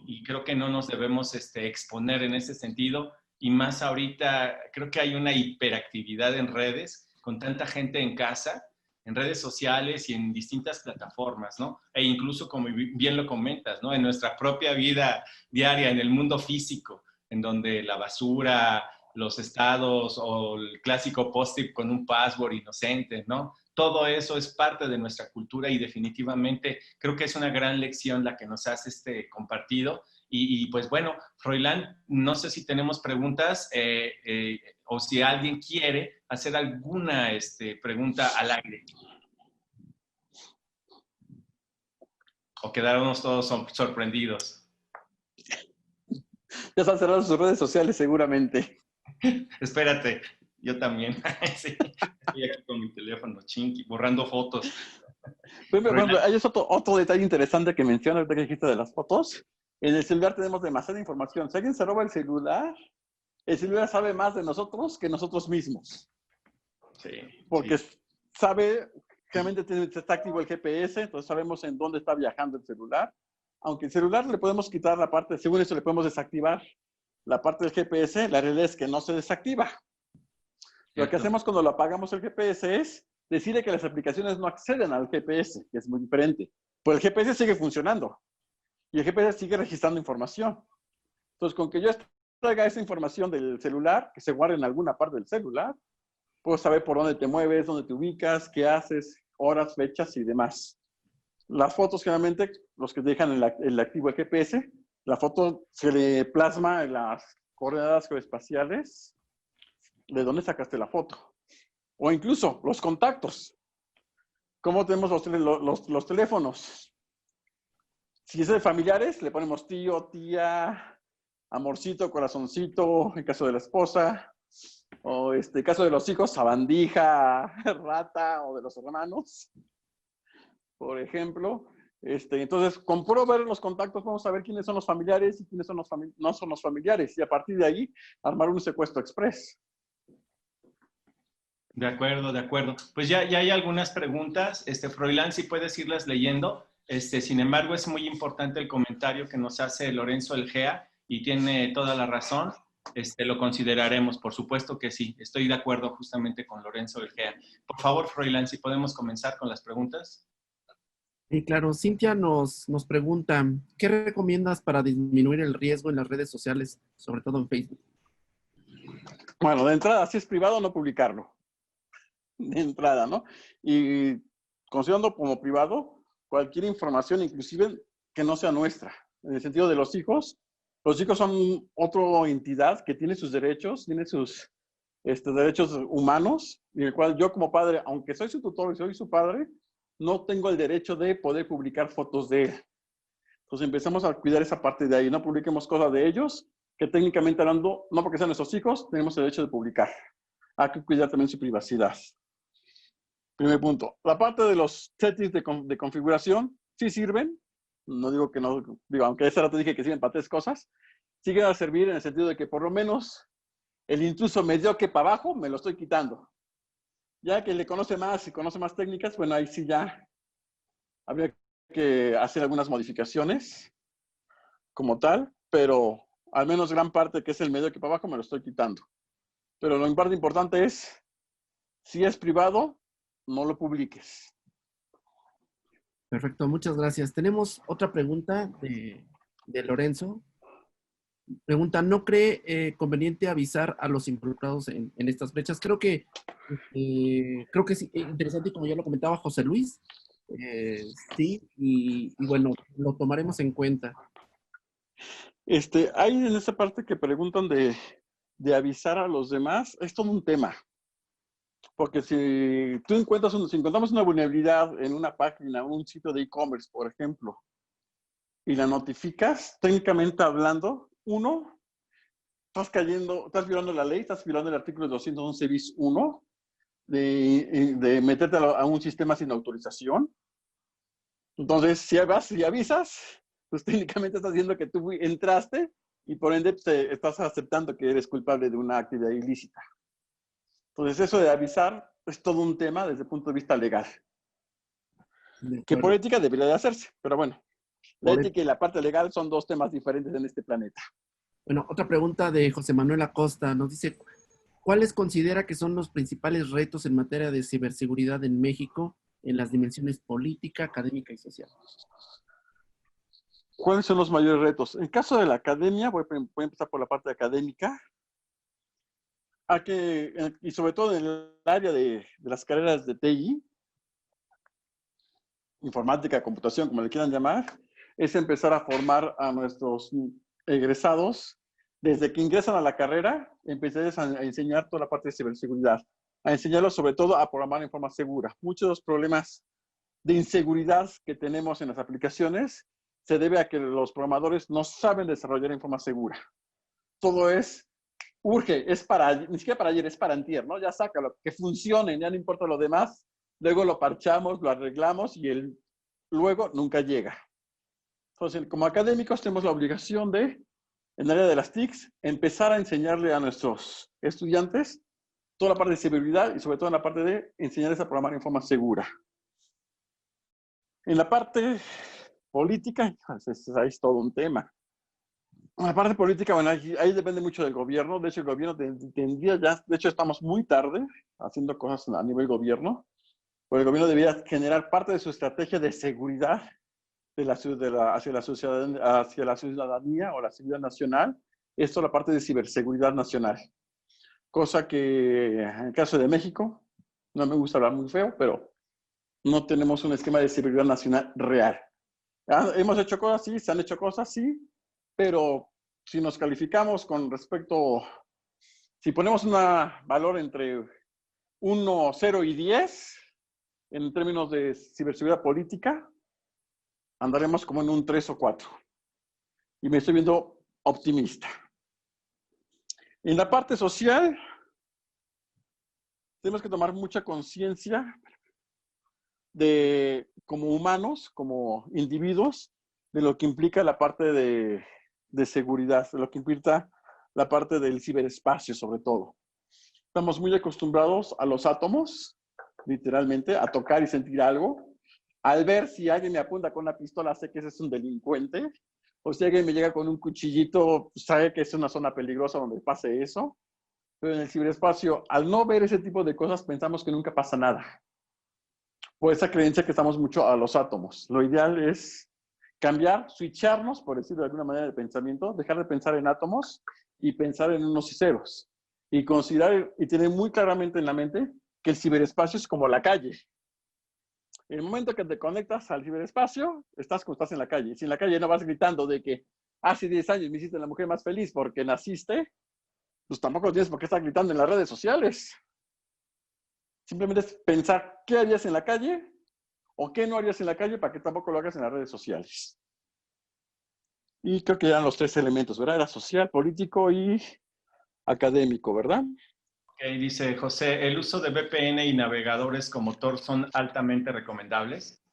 Y creo que no nos debemos exponer en ese sentido, y más ahorita creo que hay una hiperactividad en redes, con tanta gente en casa, en redes sociales y en distintas plataformas, ¿no? E incluso, como bien lo comentas, ¿no? En nuestra propia vida diaria, en el mundo físico, en donde la basura, los estados o el clásico post-it con un password inocente, ¿no? Todo eso es parte de nuestra cultura y definitivamente creo que es una gran lección la que nos has compartido. Y pues bueno, Froilán, no sé si tenemos preguntas o si alguien quiere hacer alguna pregunta al aire. O quedarnos todos sorprendidos. Ya están cerradas sus redes sociales seguramente. Espérate, yo también. Sí, estoy aquí con mi teléfono, chinky, borrando fotos. Por ejemplo, hay otro detalle interesante que mencionas, ahorita que dijiste de las fotos. En el celular tenemos demasiada información. Si alguien se roba el celular sabe más de nosotros que nosotros mismos. Sí. Porque Sí. sabe, realmente está activo el GPS, entonces sabemos en dónde está viajando el celular. Aunque el celular le podemos quitar la parte, según eso le podemos desactivar la parte del GPS, la realidad es que no se desactiva. Lo que hacemos cuando lo apagamos el GPS es decide que las aplicaciones no acceden al GPS, que es muy diferente. Pues el GPS sigue funcionando y el GPS sigue registrando información. Entonces, con que yo traiga esa información del celular, que se guarde en alguna parte del celular, puedo saber por dónde te mueves, dónde te ubicas, qué haces, horas, fechas y demás. Las fotos, generalmente, los que dejan el activo el GPS, la foto se le plasma en las coordenadas geoespaciales de dónde sacaste la foto. O incluso los contactos. ¿Cómo tenemos los teléfonos? Si es de familiares, le ponemos tío, tía, amorcito, corazoncito, en caso de la esposa. O en caso de los hijos, sabandija, rata, o de los hermanos, por ejemplo. Entonces, con puro ver los contactos, vamos a ver quiénes son los familiares y quiénes son no son los familiares. Y a partir de ahí, armar un secuestro express. De acuerdo, de acuerdo. Pues ya hay algunas preguntas. Froilán, si puedes irlas leyendo. Sin embargo, es muy importante el comentario que nos hace Lorenzo Elgea y tiene toda la razón. Lo consideraremos, por supuesto que sí. Estoy de acuerdo justamente con Lorenzo Elgea. Por favor, Froilán, si podemos comenzar con las preguntas. Y claro, Cintia nos pregunta, ¿qué recomiendas para disminuir el riesgo en las redes sociales, sobre todo en Facebook? Bueno, de entrada, si es privado, no publicarlo. De entrada, ¿no? Y considerando como privado cualquier información, inclusive que no sea nuestra. En el sentido de los hijos son otra entidad que tiene sus derechos, tiene sus derechos humanos, y el cual yo como padre, aunque soy su tutor y soy su padre, no tengo el derecho de poder publicar fotos de él. Entonces empezamos a cuidar esa parte de ahí. No publiquemos cosas de ellos, que técnicamente hablando, no porque sean nuestros hijos, tenemos el derecho de publicar. Hay que cuidar también su privacidad. Primer punto. La parte de los settings de configuración sí sirven. No digo que no, digo, aunque esa rato dije que sirven para 3 cosas, siguen a servir en el sentido de que por lo menos el intruso me dio que para abajo me lo estoy quitando. Ya que le conoce más y conoce más técnicas, bueno, ahí sí ya habría que hacer algunas modificaciones como tal, pero al menos gran parte que es el medio que para abajo me lo estoy quitando. Pero lo parte importante es, si es privado, no lo publiques. Perfecto, muchas gracias. Tenemos otra pregunta de Lorenzo. Pregunta, ¿no cree conveniente avisar a los involucrados en estas fechas? Creo que es interesante, como ya lo comentaba José Luis. Sí, y bueno, lo tomaremos en cuenta. Hay en esa parte que preguntan de avisar a los demás, es todo un tema. Porque si si encontramos una vulnerabilidad en una página, un sitio de e-commerce, por ejemplo, y la notificas, técnicamente hablando, uno, estás violando la ley, estás violando el artículo 211 bis 1 de meterte a un sistema sin autorización. Entonces, si vas y avisas, pues técnicamente estás diciendo que tú entraste y por ende pues, estás aceptando que eres culpable de una actividad ilícita. Entonces, eso de avisar es todo un tema desde el punto de vista legal. De Que por acuerdo. ética debería de hacerse, pero bueno, la Por ética y la parte legal son dos temas diferentes en este planeta. Bueno, otra pregunta de José Manuel Acosta. Nos dice, ¿cuáles considera que son los principales retos en materia de ciberseguridad en México en las dimensiones política, académica y social? ¿Cuáles son los mayores retos? En caso de la academia, voy a empezar por la parte académica, y sobre todo en el área de las carreras de TI, informática, computación, como le quieran llamar, es empezar a formar a nuestros egresados desde que ingresan a la carrera, empezarles a enseñar toda la parte de ciberseguridad, a enseñarlos sobre todo a programar en forma segura. Muchos de los problemas de inseguridad que tenemos en las aplicaciones se debe a que los programadores no saben desarrollar en forma segura. Todo urge, ni siquiera para ayer, es para antier, ¿no? Ya sácalo, que funcione, ya no importa lo demás, luego lo parchamos, lo arreglamos y luego nunca llega. Entonces, como académicos tenemos la obligación de, en el área de las TICs, empezar a enseñarle a nuestros estudiantes toda la parte de seguridad y sobre todo en la parte de enseñarles a programar en forma segura. En la parte política, ahí es todo un tema. En la parte política, bueno, ahí depende mucho del gobierno. De hecho, el gobierno tendría ya, de hecho, estamos muy tarde haciendo cosas a nivel gobierno, pero el gobierno debería generar parte de su estrategia de seguridad hacia la ciudadanía o la seguridad nacional. Esto es la parte de ciberseguridad nacional. Cosa que en el caso de México, no me gusta hablar muy feo, pero no tenemos un esquema de seguridad nacional real. Hemos hecho cosas, sí, se han hecho cosas, sí, pero si nos calificamos con respecto, si ponemos un valor entre 1, 0 y 10, en términos de ciberseguridad política, andaremos como en un 3 o 4. Y me estoy viendo optimista. En la parte social, tenemos que tomar mucha conciencia como humanos, como individuos, de lo que implica la parte de seguridad, de lo que implica la parte del ciberespacio, sobre todo. Estamos muy acostumbrados a los átomos, literalmente, a tocar y sentir algo. Al ver si alguien me apunta con una pistola, sé que ese es un delincuente. O si alguien me llega con un cuchillito, sabe que es una zona peligrosa donde pase eso. Pero en el ciberespacio, al no ver ese tipo de cosas, pensamos que nunca pasa nada. Por esa creencia que estamos mucho a los átomos. Lo ideal es cambiar, switcharnos, por decirlo de alguna manera, de pensamiento, dejar de pensar en átomos y pensar en unos y ceros. Y considerar y tener muy claramente en la mente que el ciberespacio es como la calle. En el momento que te conectas al ciberespacio, estás como estás en la calle. Si en la calle no vas gritando de que hace 10 años me hiciste la mujer más feliz porque naciste, pues tampoco tienes por qué estar gritando en las redes sociales. Simplemente es pensar qué harías en la calle o qué no harías en la calle para que tampoco lo hagas en las redes sociales. Y creo que eran los 3 elementos, ¿verdad? Era social, político y académico, ¿verdad? Ok, dice José, ¿el uso de VPN y navegadores como Tor son altamente recomendables?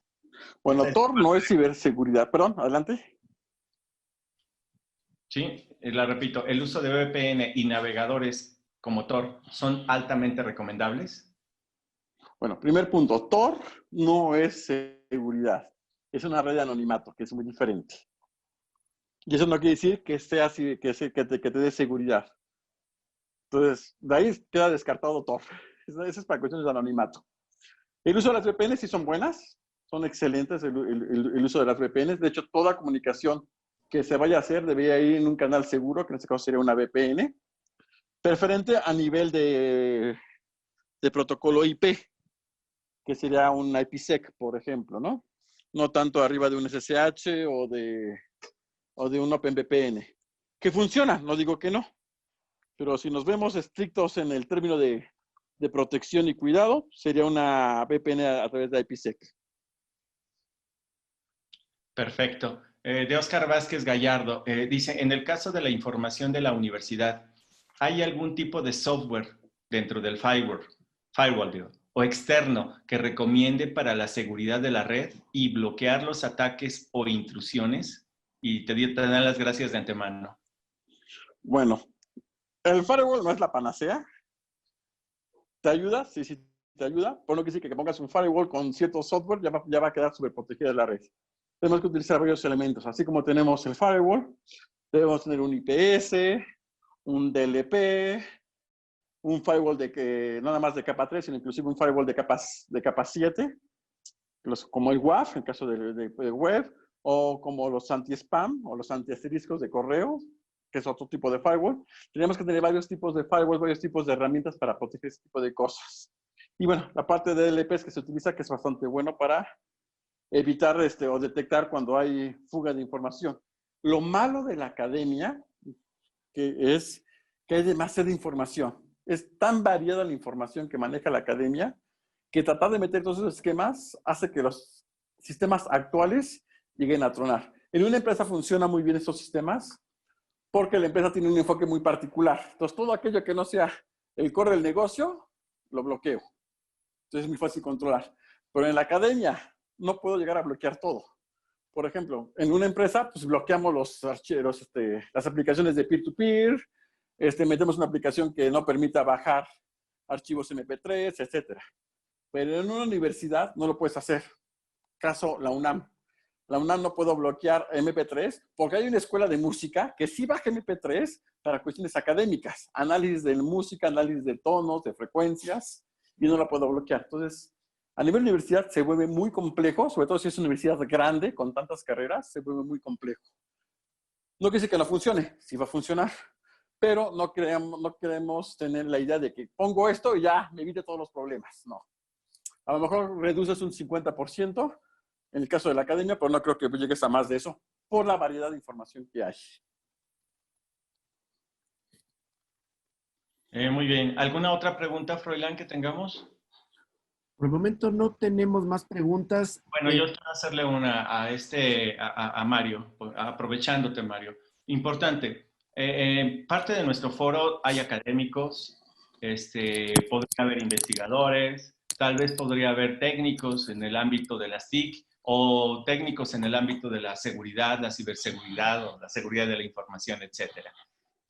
Bueno, Tor no es ciberseguridad. Perdón, adelante. Sí, la repito, ¿el uso de VPN y navegadores como Tor son altamente recomendables? Bueno, primer punto, Tor no es seguridad. Es una red de anonimato, que es muy diferente. Y eso no quiere decir que sea así, que te dé seguridad. Entonces, de ahí queda descartado Tor. Eso es para cuestiones de anonimato. El uso de las VPN sí son buenas. son excelentes el uso de las VPNs. De hecho, toda comunicación que se vaya a hacer debería ir en un canal seguro, que en este caso sería una VPN, preferente a nivel de protocolo IP, que sería un IPsec, por ejemplo, ¿no? No tanto arriba de un SSH o de un OpenVPN. Que funciona, no digo que no, pero si nos vemos estrictos en el término de protección y cuidado, sería una VPN a través de IPsec. Perfecto. De Óscar Vázquez Gallardo, dice, en el caso de la información de la universidad, ¿hay algún tipo de software dentro del firewall o externo que recomiende para la seguridad de la red y bloquear los ataques o intrusiones? Y te dan las gracias de antemano. Bueno, el firewall no es la panacea. ¿Te ayuda? Sí, sí, te ayuda. Por lo que sí que pongas un firewall con cierto software, ya va a quedar sobreprotegida la red. Tenemos que utilizar varios elementos. Así como tenemos el firewall, debemos tener un IPS, un DLP, un firewall no nada más de capa 3, sino inclusive un firewall de capa 7, como el WAF, en el caso de web, o como los anti-spam o los anti-asteriscos de correo, que es otro tipo de firewall. Tenemos que tener varios tipos de firewall, varios tipos de herramientas para proteger ese tipo de cosas. Y bueno, la parte de DLPs que se utiliza, que es bastante bueno para evitar o detectar cuando hay fuga de información. Lo malo de la academia es que hay demasiada información. Es tan variada la información que maneja la academia que tratar de meter todos esos esquemas hace que los sistemas actuales lleguen a tronar. En una empresa funcionan muy bien estos sistemas porque la empresa tiene un enfoque muy particular. Entonces, todo aquello que no sea el core del negocio, lo bloqueo. Entonces, es muy fácil controlar. Pero en la academia no puedo llegar a bloquear todo. Por ejemplo, en una empresa, pues bloqueamos los archivos, las aplicaciones de peer-to-peer, metemos una aplicación que no permita bajar archivos MP3, etcétera. Pero en una universidad no lo puedes hacer. Caso la UNAM. La UNAM no puedo bloquear MP3 porque hay una escuela de música que sí baja MP3 para cuestiones académicas, análisis de música, análisis de tonos, de frecuencias, y no la puedo bloquear. Entonces, a nivel universidad se vuelve muy complejo, sobre todo si es una universidad grande con tantas carreras, se vuelve muy complejo. No quiere decir que no funcione, sí va a funcionar, pero no queremos tener la idea de que pongo esto y ya me evite todos los problemas. No. A lo mejor reduces un 50% en el caso de la academia, pero no creo que llegues a más de eso por la variedad de información que hay. Muy bien. ¿Alguna otra pregunta, Froilán, que tengamos? Por el momento no tenemos más preguntas. Bueno, yo quiero hacerle una a Mario, aprovechándote, Mario. Importante. Parte de nuestro foro hay académicos, podría haber investigadores, tal vez podría haber técnicos en el ámbito de las TIC o técnicos en el ámbito de la seguridad, la ciberseguridad o la seguridad de la información, etcétera.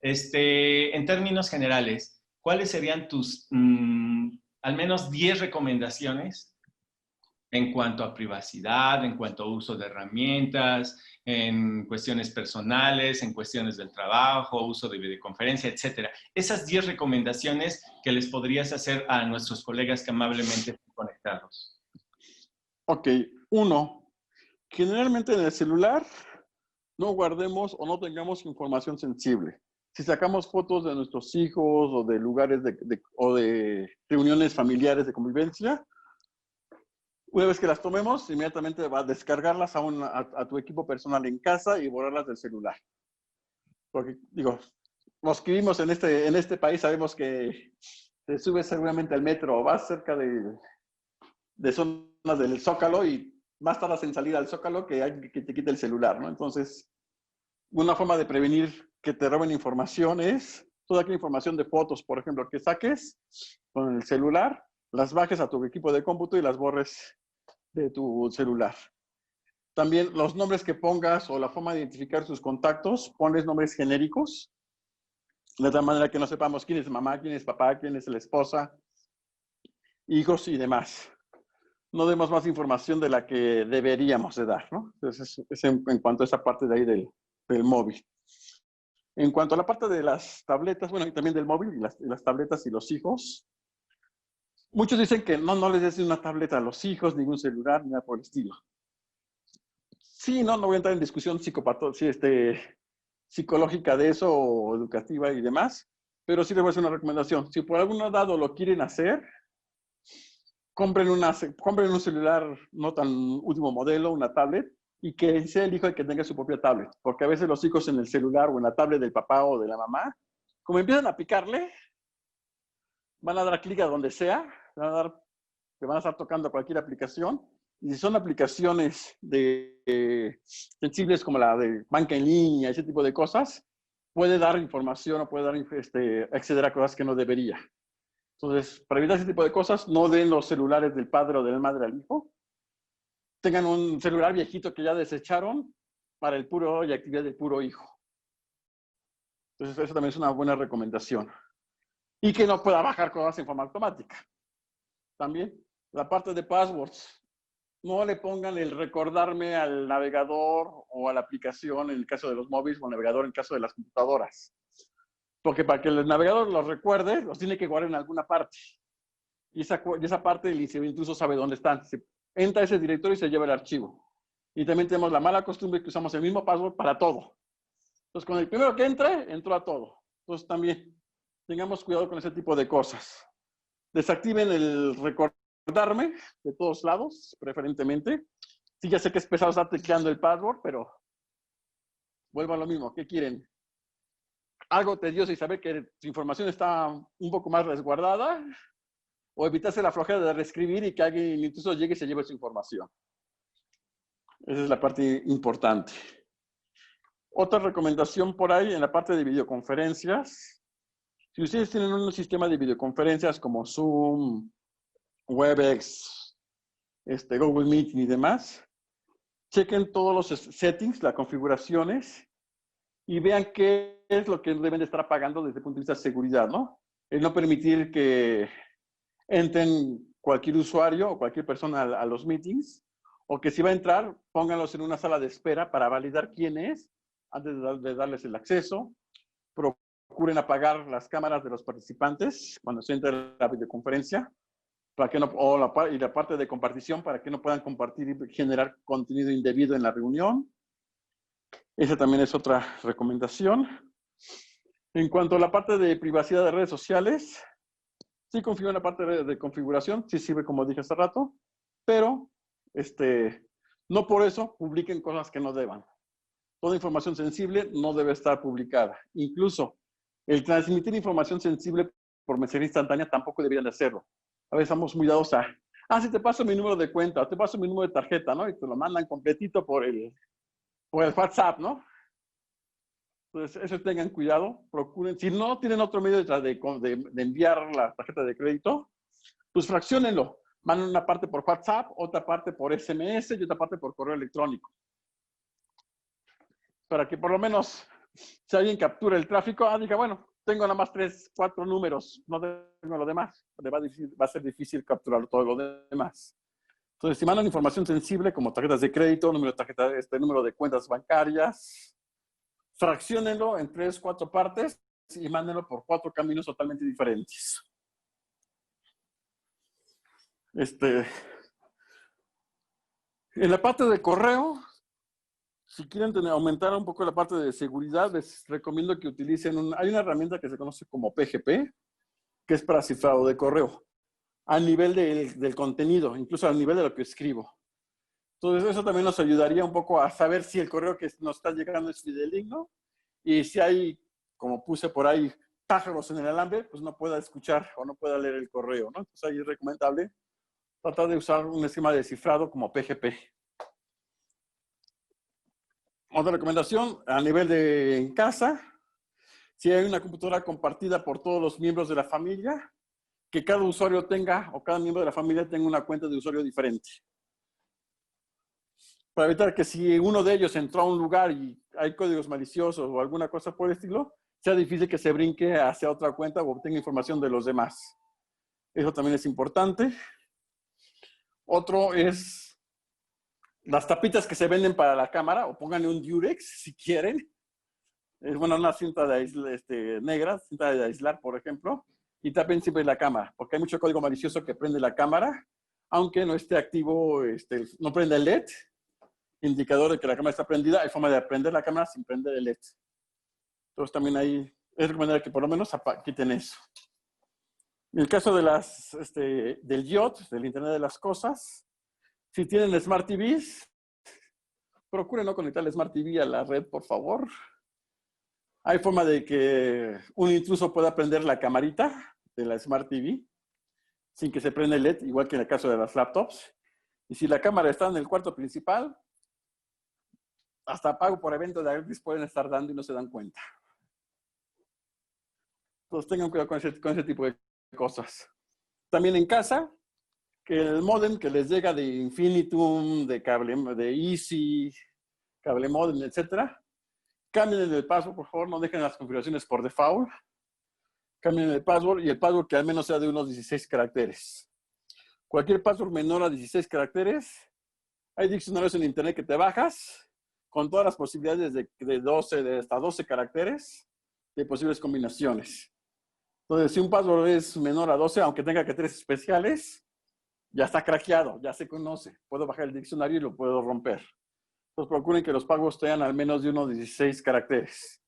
En términos generales, ¿cuáles serían tus al menos 10 recomendaciones en cuanto a privacidad, en cuanto a uso de herramientas, en cuestiones personales, en cuestiones del trabajo, uso de videoconferencia, etcétera? Esas 10 recomendaciones que les podrías hacer a nuestros colegas que amablemente están conectados. Ok, 1. Generalmente en el celular no guardemos o no tengamos información sensible. Si sacamos fotos de nuestros hijos o de lugares o de reuniones familiares de convivencia, una vez que las tomemos, inmediatamente va a descargarlas a tu equipo personal en casa y borrarlas del celular. Porque, digo, los que vivimos en este país sabemos que te subes seguramente al metro o vas cerca de zonas del Zócalo y más tardas en salir al Zócalo que alguien que te quite el celular, ¿no? Entonces, una forma de prevenir que te roben información es toda aquella información de fotos, por ejemplo, que saques con el celular, las bajes a tu equipo de cómputo y las borres de tu celular. También los nombres que pongas o la forma de identificar sus contactos, ponles nombres genéricos, de tal manera que no sepamos quién es mamá, quién es papá, quién es la esposa, hijos y demás. No demos más información de la que deberíamos de dar, ¿no? Entonces, es en cuanto a esa parte de ahí del móvil. En cuanto a la parte de las tabletas, bueno, y también del móvil y las tabletas y los hijos, Muchos dicen que no les des una tableta a los hijos, ningún celular, ni nada por el estilo. Sí, no voy a entrar en discusión psicológica de eso o educativa y demás, pero sí les voy a hacer una recomendación. Si por algún lado lo quieren hacer, compren un celular no tan último modelo, una tablet, y que sea el hijo el que tenga su propia tablet, porque a veces los hijos en el celular o en la tablet del papá o de la mamá, como empiezan a picarle, van a dar clic a donde sea, te van a estar tocando cualquier aplicación, y si son aplicaciones sensibles como la de banca en línea, ese tipo de cosas, puede dar información o puede acceder a cosas que no debería. Entonces, para evitar ese tipo de cosas, no den los celulares del padre o de la madre al hijo. Tengan un celular viejito que ya desecharon para el puro y actividad del puro hijo. Entonces, eso también es una buena recomendación. Y que no pueda bajar cosas en forma automática. También, la parte de passwords. No le pongan el recordarme al navegador o a la aplicación en el caso de los móviles o al navegador en el caso de las computadoras. Porque para que el navegador los recuerde, los tiene que guardar en alguna parte. Y esa parte el intruso sabe dónde están. Se entra a ese directorio y se lleva el archivo. Y también tenemos la mala costumbre que usamos el mismo password para todo. Entonces, con el primero que entre, entró a todo. Entonces, también tengamos cuidado con ese tipo de cosas. Desactiven el recordarme de todos lados, preferentemente. Sí, ya sé que es pesado estar tecleando el password, pero vuelvo a lo mismo. ¿Qué quieren? Algo tedioso y saber que su información está un poco más resguardada, o evitarse la flojera de reescribir y que alguien incluso llegue y se lleve su información. Esa es la parte importante. Otra recomendación por ahí en la parte de videoconferencias. Si ustedes tienen un sistema de videoconferencias como Zoom, Webex, Google Meet y demás, chequen todos los settings, las configuraciones, y vean qué es lo que deben de estar apagando desde el punto de vista de seguridad, ¿no? El no permitir que entren cualquier usuario o cualquier persona a los meetings, o que si va a entrar, pónganlos en una sala de espera para validar quién es, antes de darles el acceso. Procuren apagar las cámaras de los participantes cuando se entra en la videoconferencia, para que no, y la parte de compartición, para que no puedan compartir y generar contenido indebido en la reunión. Esa también es otra recomendación. En cuanto a la parte de privacidad de redes sociales, sí confío en la parte de configuración, sí sirve como dije hace rato, pero no por eso publiquen cosas que no deban. Toda información sensible no debe estar publicada. Incluso el transmitir información sensible por mensajería instantánea tampoco deberían de hacerlo. A veces estamos muy dados a, si te paso mi número de cuenta, o te paso mi número de tarjeta, ¿no? Y te lo mandan completito por el WhatsApp, ¿no? Entonces, eso tengan cuidado, procuren. Si no tienen otro medio de enviar la tarjeta de crédito, pues fracciónenlo. Manden una parte por WhatsApp, otra parte por SMS y otra parte por correo electrónico. Para que por lo menos, si alguien captura el tráfico, diga, bueno, tengo nada más 3, 4 números, no tengo lo demás. Va a ser difícil capturar todo lo demás. Entonces, si mandan información sensible como tarjetas de crédito, número de cuentas bancarias, fracciónenlo en 3, 4 partes y mándenlo por 4 caminos totalmente diferentes. En la parte de correo, si quieren aumentar un poco la parte de seguridad, les recomiendo que utilicen hay una herramienta que se conoce como PGP, que es para cifrado de correo, a nivel del contenido, incluso a nivel de lo que escribo. Entonces, eso también nos ayudaría un poco a saber si el correo que nos está llegando es fidedigno, y si hay, como puse por ahí, pájaros en el alambre, pues no pueda escuchar o no pueda leer el correo, ¿no? Entonces, ahí es recomendable tratar de usar un esquema de cifrado como PGP. Otra recomendación, a nivel de en casa, si hay una computadora compartida por todos los miembros de la familia, que cada usuario tenga, o cada miembro de la familia tenga una cuenta de usuario diferente. Para evitar que si uno de ellos entró a un lugar y hay códigos maliciosos o alguna cosa por el estilo, sea difícil que se brinque hacia otra cuenta o obtenga información de los demás. Eso también es importante. Otro es las tapitas que se venden para la cámara, o pónganle un Durex si quieren. Es bueno, una cinta de negra, cinta de aislar, por ejemplo. y tapen siempre la cámara, porque hay mucho código malicioso que prende la cámara, aunque no esté activo, no prende el LED, indicador de que la cámara está prendida. Hay forma de prender la cámara sin prender el LED. Entonces también ahí es recomendable que por lo menos quiten eso. En el caso de del IoT, del Internet de las Cosas, si tienen Smart TVs, procuren no conectar el Smart TV a la red, por favor. Hay forma de que un intruso pueda prender la camarita de la Smart TV sin que se prenda el LED, igual que en el caso de las laptops. Y si la cámara está en el cuarto principal, hasta pago por evento de Agritis pueden estar dando y no se dan cuenta. Entonces tengan cuidado con ese tipo de cosas. También en casa, que el modem que les llega de Infinitum, de cable, de Easy, cable modem, etcétera, cambien el password, por favor, no dejen las configuraciones por default. Cambien el password y el password que al menos sea de unos 16 caracteres. Cualquier password menor a 16 caracteres, hay diccionarios en internet que te bajas con todas las posibilidades de hasta 12 caracteres de posibles combinaciones. Entonces, si un password es menor a 12, aunque tenga caracteres especiales, ya está craqueado, ya se conoce. Puedo bajar el diccionario y lo puedo romper. Entonces, procuren que los passwords tengan al menos de unos 16 caracteres.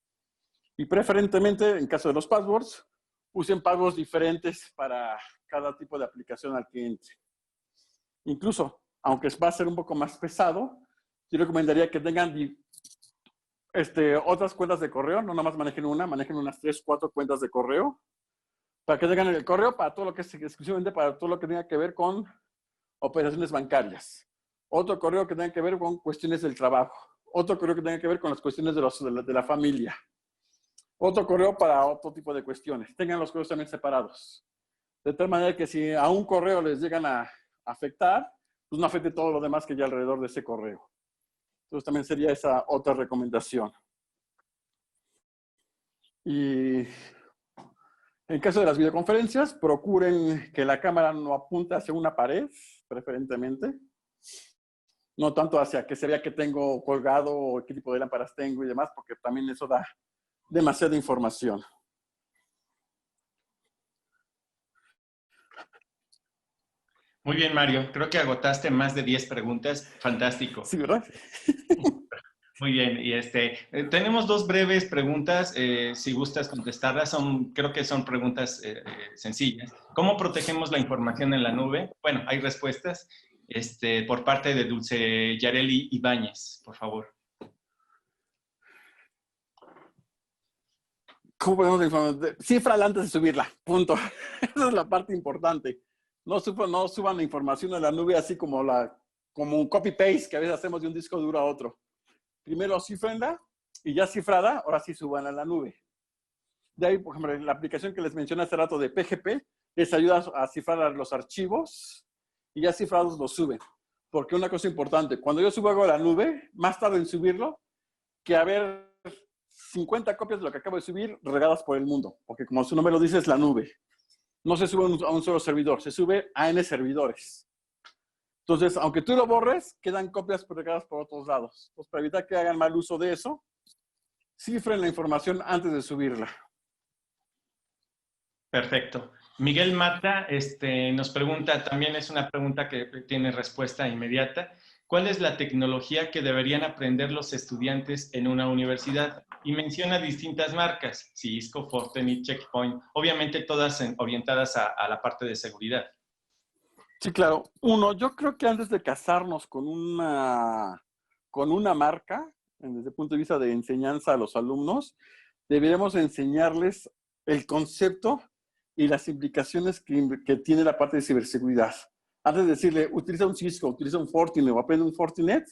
Y preferentemente, en caso de los passwords, usen passwords diferentes para cada tipo de aplicación al que entre. Incluso, aunque va a ser un poco más pesado, yo recomendaría que tengan otras cuentas de correo, no nada más manejen una, manejen unas 3, 4 cuentas de correo, para que tengan el correo para todo lo que es exclusivamente para todo lo que tenga que ver con operaciones bancarias. Otro correo que tenga que ver con cuestiones del trabajo. Otro correo que tenga que ver con las cuestiones de la familia. Otro correo para otro tipo de cuestiones. Tengan los correos también separados. De tal manera que si a un correo les llegan a afectar, pues no afecte todo lo demás que hay alrededor de ese correo. Entonces también sería esa otra recomendación. Y en caso de las videoconferencias, procuren que la cámara no apunte hacia una pared, preferentemente. No tanto hacia que se vea que tengo colgado o qué tipo de lámparas tengo y demás, porque también eso da demasiada información. Muy bien, Mario. Creo que agotaste más de 10 preguntas. Fantástico. Sí, ¿verdad? Muy bien. Y tenemos 2 breves preguntas. Si gustas contestarlas, creo que son preguntas sencillas. ¿Cómo protegemos la información en la nube? Bueno, hay respuestas por parte de Dulce Yareli Ibáñez, por favor. ¿Cómo podemos informar? Cífrala antes de subirla. Punto. Esa es la parte importante. No suban la información a la nube así como un copy-paste que a veces hacemos de un disco duro a otro. Primero cifrenla y ya cifrada, ahora sí suban a la nube. De ahí, por ejemplo, la aplicación que les mencioné hace rato de PGP les ayuda a cifrar los archivos y ya cifrados los suben. Porque una cosa importante, cuando yo subo algo a la nube, más tarde en subirlo que haber 50 copias de lo que acabo de subir regadas por el mundo. Porque como su nombre lo dice, es la nube. No se sube a un solo servidor, se sube a N servidores. Entonces, aunque tú lo borres, quedan copias regadas por otros lados. Entonces, para evitar que hagan mal uso de eso, cifren la información antes de subirla. Perfecto. Miguel Mata nos pregunta, también es una pregunta que tiene respuesta inmediata. ¿Cuál es la tecnología que deberían aprender los estudiantes en una universidad? Y menciona distintas marcas, Cisco, Fortinet, Checkpoint, obviamente todas orientadas a la parte de seguridad. Sí, claro. Yo creo que antes de casarnos con una marca, desde el punto de vista de enseñanza a los alumnos, deberíamos enseñarles el concepto y las implicaciones que tiene la parte de ciberseguridad. Antes de decirle, utiliza un Cisco, utiliza un Fortinet o aprende un Fortinet,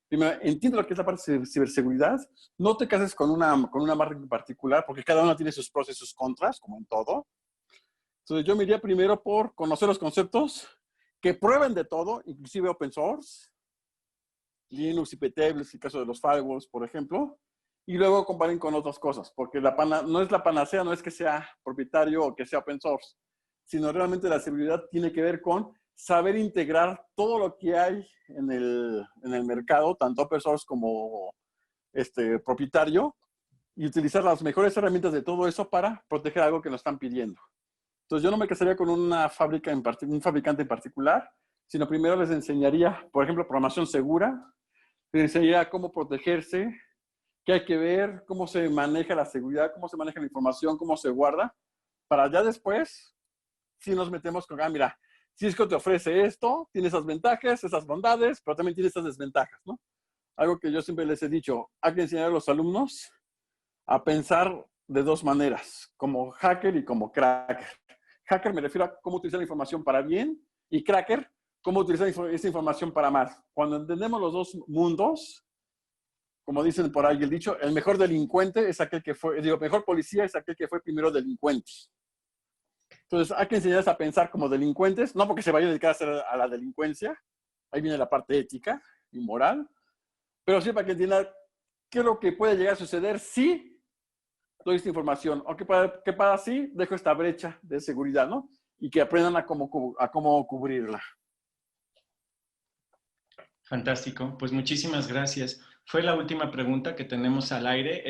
primero, entiende lo que es la parte de ciberseguridad. No te cases con una marca en particular, porque cada una tiene sus pros y sus contras, como en todo. Entonces, yo me iría primero por conocer los conceptos, que prueben de todo, inclusive open source, Linux, iptables, el caso de los firewalls, por ejemplo, y luego comparen con otras cosas, porque no es la panacea, no es que sea propietario o que sea open source, sino realmente la seguridad tiene que ver con saber integrar todo lo que hay en el mercado, tanto open source como propietario, y utilizar las mejores herramientas de todo eso para proteger algo que nos están pidiendo. Entonces, yo no me casaría con una fábrica un fabricante en particular, sino primero les enseñaría, por ejemplo, programación segura, les enseñaría cómo protegerse, qué hay que ver, cómo se maneja la seguridad, cómo se maneja la información, cómo se guarda, para ya después, si nos metemos con, mira, Cisco te ofrece esto, tiene esas ventajas, esas bondades, pero también tiene estas desventajas, ¿no? Algo que yo siempre les he dicho, hay que enseñar a los alumnos a pensar de dos maneras, como hacker y como cracker. Hacker me refiero a cómo utilizar la información para bien y cracker, cómo utilizar esa información para más. Cuando entendemos los dos mundos, como dicen por ahí el dicho, el mejor delincuente es aquel que fue, mejor policía es aquel que fue primero delincuente. Entonces hay que enseñarles a pensar como delincuentes, no porque se vayan a dedicar a la delincuencia, ahí viene la parte ética y moral, pero sí para que entiendan qué es lo que puede llegar a suceder si doy esta información, o que para así dejo esta brecha de seguridad, ¿no? Y que aprendan a cómo cubrirla. Fantástico, pues muchísimas gracias. Fue la última pregunta que tenemos al aire.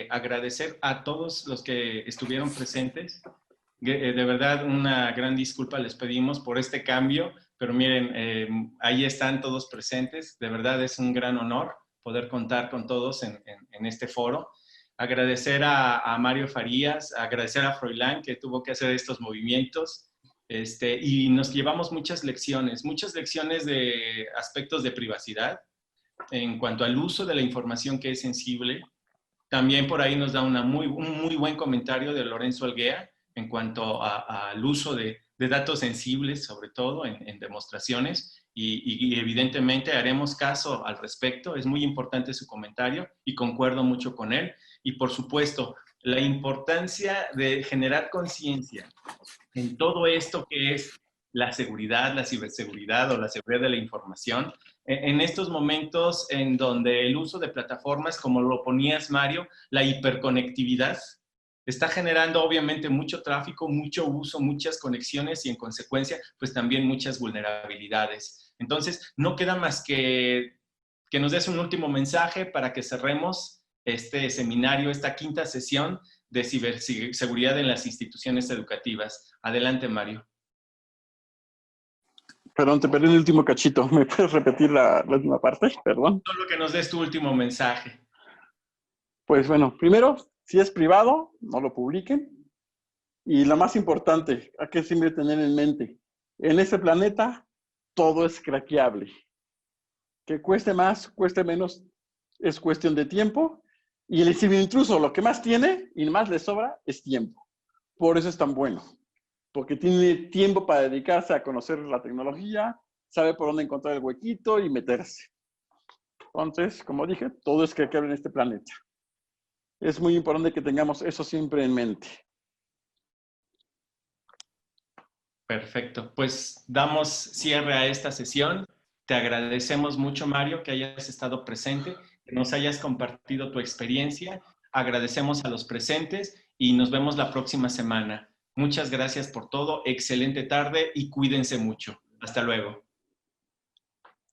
Agradecer a todos los que estuvieron presentes. De verdad, una gran disculpa les pedimos por este cambio, pero miren, ahí están todos presentes. De verdad es un gran honor poder contar con todos en este foro. Agradecer a Mario Farías, agradecer a Froilán que tuvo que hacer estos movimientos. Y nos llevamos muchas lecciones de aspectos de privacidad en cuanto al uso de la información que es sensible. También por ahí nos da un muy buen comentario de Lorenzo Alguea en cuanto al uso de datos sensibles, sobre todo en demostraciones, y evidentemente haremos caso al respecto. Es muy importante su comentario y concuerdo mucho con él. Y por supuesto, la importancia de generar conciencia en todo esto que es la seguridad, la ciberseguridad o la seguridad de la información, en estos momentos en donde el uso de plataformas, como lo ponías, Mario, la hiperconectividad, está generando obviamente mucho tráfico, mucho uso, muchas conexiones y en consecuencia, pues también muchas vulnerabilidades. Entonces, no queda más que nos des un último mensaje para que cerremos este seminario, esta quinta sesión de ciberseguridad en las instituciones educativas. Adelante, Mario. Perdón, te perdí el último cachito. ¿Me puedes repetir la última parte? Perdón. Solo que nos des tu último mensaje. Pues bueno, primero, si es privado, no lo publiquen. Y lo más importante, hay que siempre tener en mente, en este planeta todo es craqueable. Que cueste más, cueste menos, es cuestión de tiempo. Y el ciberintruso lo que más tiene y más le sobra es tiempo. Por eso es tan bueno. Porque tiene tiempo para dedicarse a conocer la tecnología, sabe por dónde encontrar el huequito y meterse. Entonces, como dije, todo es craqueable en este planeta. Es muy importante que tengamos eso siempre en mente. Perfecto. Pues damos cierre a esta sesión. Te agradecemos mucho, Mario, que hayas estado presente, que nos hayas compartido tu experiencia. Agradecemos a los presentes y nos vemos la próxima semana. Muchas gracias por todo. Excelente tarde y cuídense mucho. Hasta luego.